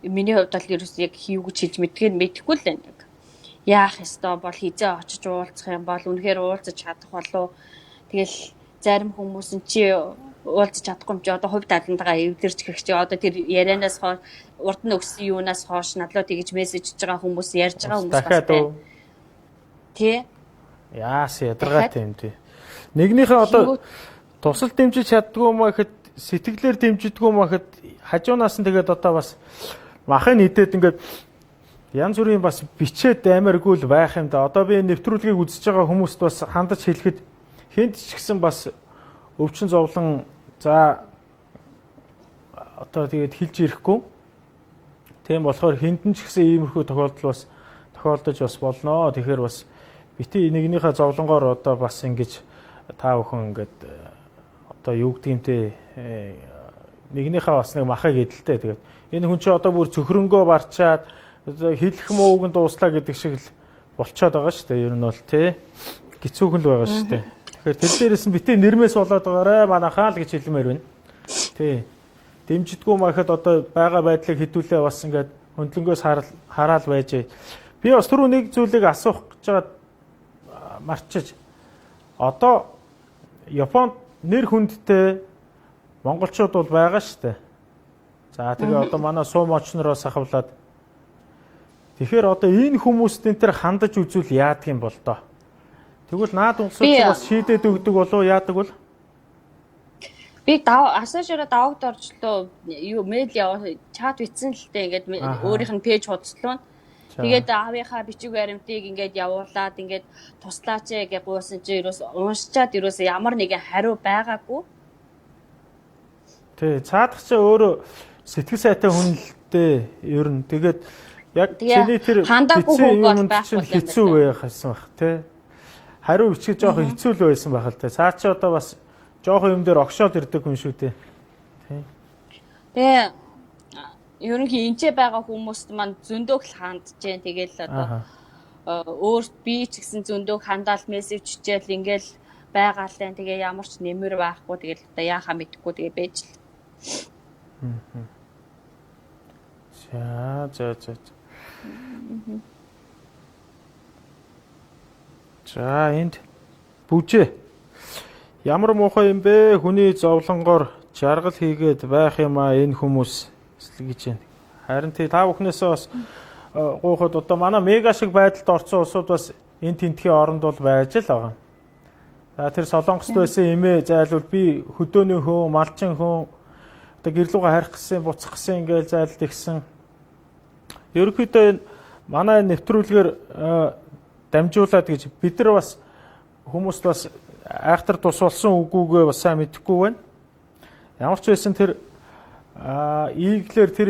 миний хувьд бол ерөөс яг хийвгүй чилж мэдэхгүй л байна. Яах ёстой бол хизээ очиж уулзах юм бол үнэхээр уулзаж чадах болов. Тэгэл зарим хүмүүс нь чи уулзаж чадахгүй юм чи одоо хувь талантайгаа эвдэрч гэх чи одоо тэр ярианаас хойш урд нь өгсөн юунаас хойш надлаа тэгж мессеж хийж байгаа хүмүүс ярьж байгаа хүмүүс бас байна. Тий. Яас ядаргаатай юм тий. Нэгнийхээ одоо тусал дэмжиж чаддгүй юм гэхэд сэтгэлээр дэмжидгүй юм гэхэд хажуунаас нь тэгээд одоо бас махын идээд ингээд янз бүрийн бас бичээд амаргүй л байх юм да. Одоо би нэвтрүүлгийг үзэж байгаа хүмүүст бас хандаж хэлэхэд хэнд ч гэсэн бас өвчин зовлон за одоо тэгээд хэлж ирэхгүй. Тийм болохоор хэндэн ч гэсэн иймэрхүү тохиолдол бас тохиолдож бас болно. Тэгэхээр бас бити нэгнийхээ зовлонгоор одоо бас ингэж та бүхэн ингээд одоо юу гэдгиймтэй нэгнийхээ бас нэг махыг эдэлтэй. Тэгээд энэ хүн чинь одоо бүр цөхрөнгөө барчаад хэлэх мууг нь дууслаа гэдэг шиг л болцоод байгаа шүү дээ. Ер нь бол тий гизүүхэн л байгаа шүү дээ. Тэгэхээр тэр дээрээс нь битээ нэрмээс болоод байгаарэ манайхаа л гэж хэлмээр байна. Тий. Дэмжидгүй махад одоо байгаа байдлыг хэдүүлээ бас ингээд хөндлөнгөөс хараал байж. Би бас түрүү нэг зүйлийг асуух гэж байгаа марчиж. Одоо Японд нэр хүндтэй монголчууд бол байгаа шүү дээ. За тэгээ одоо манай сум очноороос ахвлаад тэгэхээр одоо энэ хүмүүст энэ төр хандаж үзүүл яадаг юм бол доо. Тэгвэл наад улсууд бас шийдээд өгдөг болов яадаг бол? Би асаажаараа давагд орчлоо юу мэйл яваа чат бичсэн л дээ ингээд өөрийнх нь пэйж худалслаа. Тэгээд аавынхаа бичиг баримтыг ингээд явуулаад ингээд туслаач гэж гуйсан чи ерөөс уншчаад ерөөс ямар нэгэн хариу байгаагүй. Тий, цаадах чи өөрөө сэтгэл сайтай хүн л дээ ер нь. Тэгээд яг чиний тэр хандаагүй хүн байхгүй хэцүү байхсан баг тий. Хариу бичих жоохон хэцүү л байсан байх л дээ. Цаа чи одоо бас жоохон юм дээр огшоод ирдэг хүн шүү дээ. Тий. Тэгээ ерөнхий энчээ байгаа хүмүүст маань зөндөг л хандж जैन. Тэгэл одоо өөрт би ч гэсэн зөндөг хандаал мессеж чичээл ингээл байгаалаа. Тэгээ ямар ч нэмэр байхгүй. Тэгэл одоо яахаа мэдэхгүй тэгээ байж л. За. За энд бүжээ. Ямар муухай юм бэ? Хүний зовлонгоор жаргал хийгээд байх юм а энэ хүмүүс гэж байна. Харин та бүхнээсээ бас гуйхад одоо манай мега шиг байдалд орсон улсууд бас энэ тентхийн оронд бол байж л байгаа. За тэр Солонгост байсан эмээ зайлвал би хөдөөний хүн, малчин хүн одоо гэрлүүгээ харих гэсэн, буцах гэсэн ингээл зайлд игсэн. Ерөнхийдөө манай нэвтрүүлгээр дамжуулаад гэж бид нар бас хүмүүст бас айхтар тус болсон үгүйгээ бас сайн мэдэхгүй байна. Ямар ч байсан тэр ийглэр тэр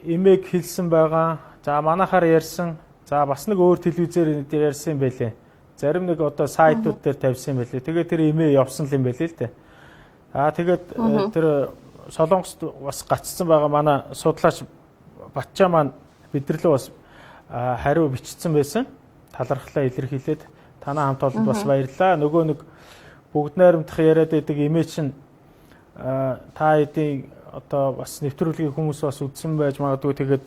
имийг хэлсэн байгаа. За манайхаар ярьсан. За бас нэг өөр телевизээр ярьсан юм байлээ. Зарим нэг одоо сайтууд дээр тавьсан юм байлээ. Тэгээд тэр имээ явсан л юм байлээ л дээ. Тэгээд тэр Солонгост бас гацсан байгаа манай судлаач Батчаа маань бидэрлээ бас хариу бичсэн байсан. Талархлаа илэрхийлээд танай хамт олонд бас баярлалаа. Нөгөө нэг бүгд найрамдах яриад байдаг имээ чинь та хэдийн одоо бас нэвтрүүлгийг хүмүүс бас үзсэн байж магадгүй. Тэгээд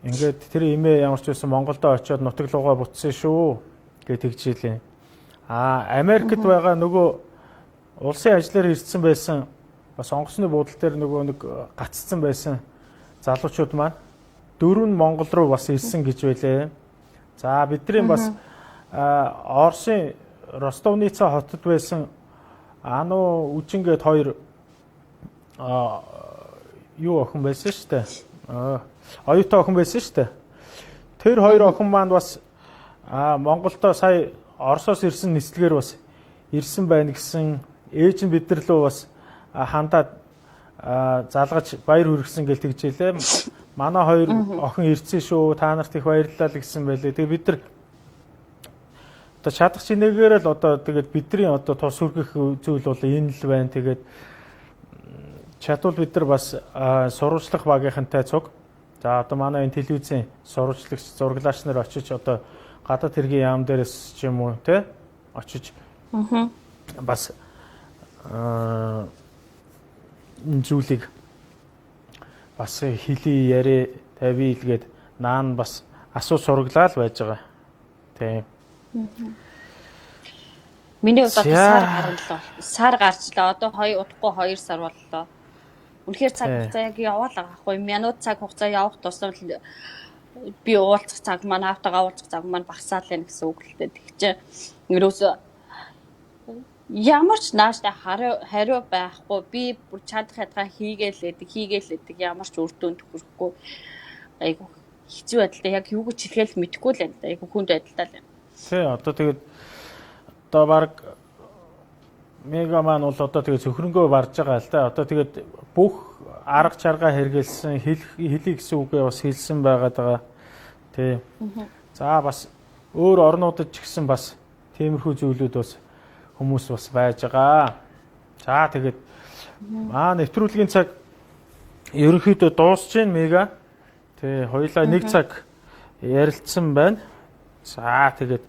ингээд тэр имээ ямар ч байсан Монголдо очиод нутаглуугаа бутсан шүү гэж тэгжээлээ. Америкт байгаа нөгөө улсын ажиллаар ирсэн байсан бас онгоцны буудлын дээр нөгөө нэг гаццсан байсан залуучууд маань 4 нь Монгол руу бас ирсэн гэж байлээ. За бидний бас Оросын Ростовныцаа хотод байсан Ану Үжингээд 2 юу охин байсан шүү дээ. Оюутан охин байсан шүү дээ. Тэр 2 охин маань бас Монголдо сая Оросоос ирсэн нислэгээр бас ирсэн байна гэсэн ээж нь бид нар лөө бас хандаад залгаж баяр хүргэсэн гэж тэгжээлээ. Манай 2 охин ирсэн шүү. Та нарт их баярлалаа л гэсэн байлээ. Тэгээ бид нар одоо чадах чинээгээр л одоо тэгээд бидний одоо тус хүргэх зүйл бол энэ л байна. Тэгээд чадвал бид нар бас сурвалжлах багийнхантай цуг. За одоо манай энэ телевизийн сурвалжлагч зураглаач нар очиж одоо гадаад хэргийн яам дээрээс ч юм уу те очиж бас энэ зүйлийг бас хэлий яриа тавиа илгээд наан бас асууж сураглаа л байж байгаа. Тийм. Миний удаа сар гарчлаа. Одоо удахгүй 2 сар боллоо. Үнэхээр цаг хугацаа яг яваалаа ахгүй. Минут цаг хугацаа явах тусам би уулзах цаг маань автагаа уулзах цаг маань багасаал байна гэсэн үг л дээ. Тэгчээ ерөөсөө ямар ч нааштай хариу байхгүй. Би бүр чадах ядгаа хийгээл ямар ч үр дүнд хүрэхгүй. Айгу хэцүү байдалтай яг юу гэж хэлэхэл мэдэхгүй л байна. Айгу хүнд байдалтай л байна. Тий, одоо тэгээд одоо баг мега маань бол одоо тэгээд цөхрөнгөө барж байгаа л да. Одоо тэгээд бүх арга чаргаа хэрэгэлсэн хэлий гэсэн үгээ бас хэлсэн байгаад байгаа. Тий. За бас өөр орнуудад ч гэсэн бас тиймэрхүү зүйлүүд бас хүмүүс бас байж байгаа. За тэгээд нэвтрүүлгийн цаг ерөнхийдөө дуусж байна мега. Тий, хоёулаа 1 цаг ярилцсан байна. За тэгээд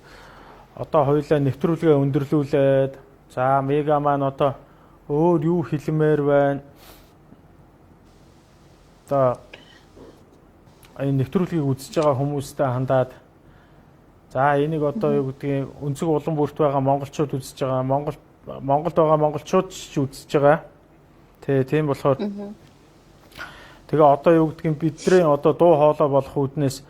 одоо хоёулаа нэвтрүүлгээ өндөрлүүлээд за мега маань одоо өөр юу хэлмээр байна. Одоо энэ нэвтрүүлгийг үзэж байгаа хүмүүстэй хандаад за энийг одоо юу гэдгийг өнцөг улам бүрт байгаа монголчууд үзэж байгаа. Монголд байгаа монголчууд ч үзэж байгаа. Тийм болохоор тэгээ одоо юу гэдгийг бидний одоо дуу хоолой болох үүднээс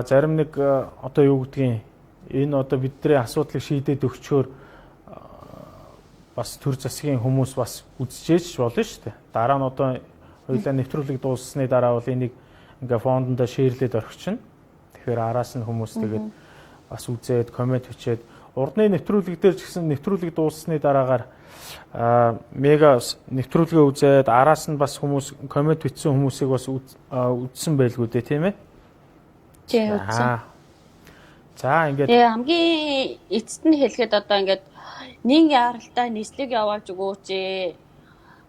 зарим нэг одоо юу гэдгийг энэ одоо бидний асуудлыг шийдээд өгчөөр бас төр засгийн хүмүүс бас үзчихэж болно шүү дээ. Дараа нь одоо хоёулаа нэвтрүүлэг дууссаны дараа бол энийг ингээ фондондоо шеэрлээд орчихно. Тэгэхээр араас нь хүмүүс тэгээд бас үзээд комент бичээд урдны нэвтрүүлэг дээр ч гэсэн нэвтрүүлэг дууссаны дараагаар мега нэвтрүүлгээ үзээд араас нь бас хүмүүс комент бичсэн хүмүүсийг бас үзсэн байлгүй дээ тийм ээ. Тийм үзсэн. За ингээд хамгийн эцэст нь хэлэхэд одоо ингээд нэг яралтай нийслэг явуулж өгөөч.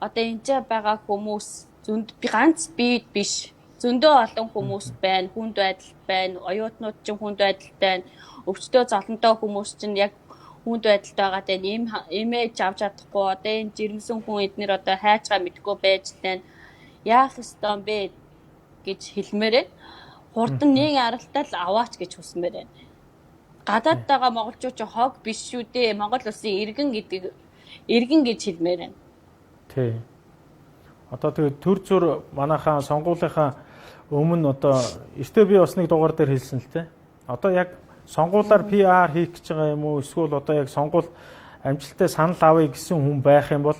Одоо энэ ч байгаа хүмүүс би ганц би биш. Зөндөө олон хүмүүс байна. Хүнд байдалд байна. Оюутнууд ч хүнд байдалтай байна. Өвчтөө золонтой хүмүүс чинь яг хүнд байдалтай байгаа даа. Имэж авч чадахгүй. Одоо энэ жирэмсэн хүн эднэр одоо хайцгаа мэдгүй байж тань. Яах ёстой бэ гэж хэлмээрээ. Хурдан нэг аралтай л аваач гэж хүсмээр байна. Гадаад байгаа монголчууд ч хог биш шүү дээ. Монгол улсын иргэн гэж хэлмээр байна. Тий. Одоо тэгээд төр зүр манайхаа сонгуулийнхаа өмнө одоо эртөө би бас нэг дугаар дээр хэлсэн л дээ. Одоо яг сонгуулаар PR хийх гэж байгаа юм уу? Эсвэл одоо яг сонгуул амжилттай санал авъя гэсэн хүн байх юм бол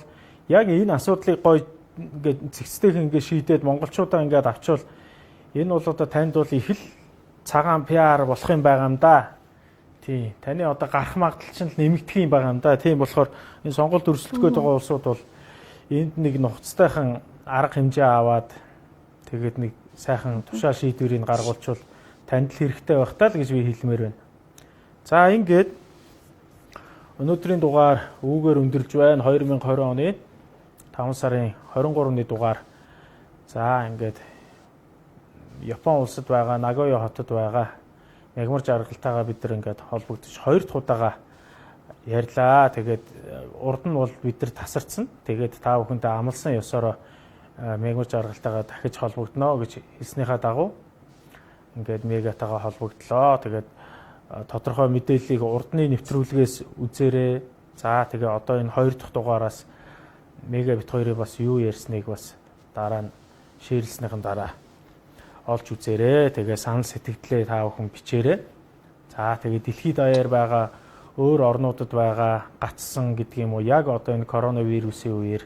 яг энэ асуудлыг гоё ингээд зэгцтэйх ингээд шийдээд монголчуудаа ингээд авчвал энэ бол одоо танд бол их л цагаан PR болох юм байгаа юм да. Тий. Таны одоо гарах магадлал чинь нэмэгдэх юм байгаа юм да. Тийм болохоор энэ сонгуульд өрсөлдөхөд байгаа улсууд бол энд нэг нухацтайхан арга хэмжээ аваад тэгээд нэг сайхан тушаа шийдвэрийг гаргуулчвал танд л хэрэгтэй байх таа л гэж би хэлмээр байна. За ингээд өнөөдрийн дугаар үүгээр өндөрлж байна. 2020 оны 5 сарын 23-ны дугаар. За ингээд Япон улсад байгаа Нагоя хотод байгаа Мягмаржаргалтайгаа бид нар ингээд холбогдож 2 дахь удаага ярьлаа. Тэгээд урд нь бол бид нар тасарчихсан. Тэгээд та бүхэндээ амласан ёсоор Мягмаржаргалтайгаа дахиж холбогдно гэж хэлснийхаа дагуу ингээд мегатайгаа холбогдлоо. Тэгээд тодорхой мэдээллийг урдны нэвтрүүлгээс үзээрэй. За тэгээ одоо энэ 2 дахь дугаараас мега бит хоёрыг бас юу ярьсныг бас дараа нь шеэрлснийхэн дараа олж үзээрэй. Тэгээ санал сэтгэлдээ та бүхэн бичээрэй. За тэгээ дэлхийд даяар байгаа өөр орнуудад байгаа гацсан гэдэг юм уу яг одоо энэ коронавирусын үеэр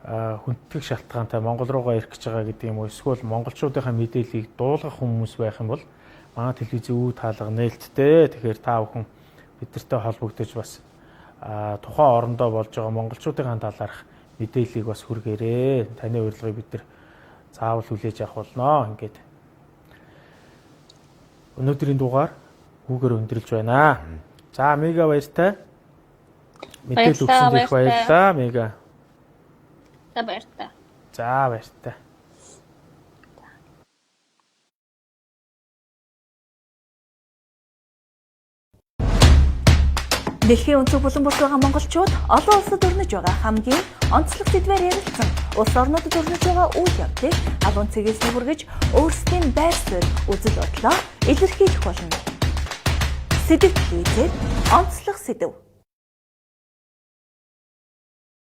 хүндэтгэх шалтгаантай Монгол руугаа ирэх гэж байгаа гэдэг юм уу эсвэл монголчуудынхаа мэдээллийг дуулгах хүмүүс байх юм бол манай телевизийн үе таалга нээлттэй. Тэгэхээр та бүхэн бидэртэй холбогдож бас тухайн орондоо болж байгаа монголчуудын талаарх мэдээллийг бас хүргээрэй. Таны урилгыг бид нар заавал хүлээж авах болно. Ингээд өнөөдрийн дугаар хүүгээр өндөрлж байна. За мега баяртай. Мэдээлэл өгсөнд их баярлалаа мега. За баяртай. За баяртай. Дэлхийн өнцөг булан бүрт байгаа монголчууд олон улсад өрнөж байгаа хамгийн онцлог сэдвээр ярилцсан. Улс орнуудад өрнөж байгаа үйл явдлыг алуун цэгээс хүргэж өөрсдийн байр суурь, үзэл бодлоо илэрхийлэх болно. Сэдэв телевизээр онцлог сэдэв.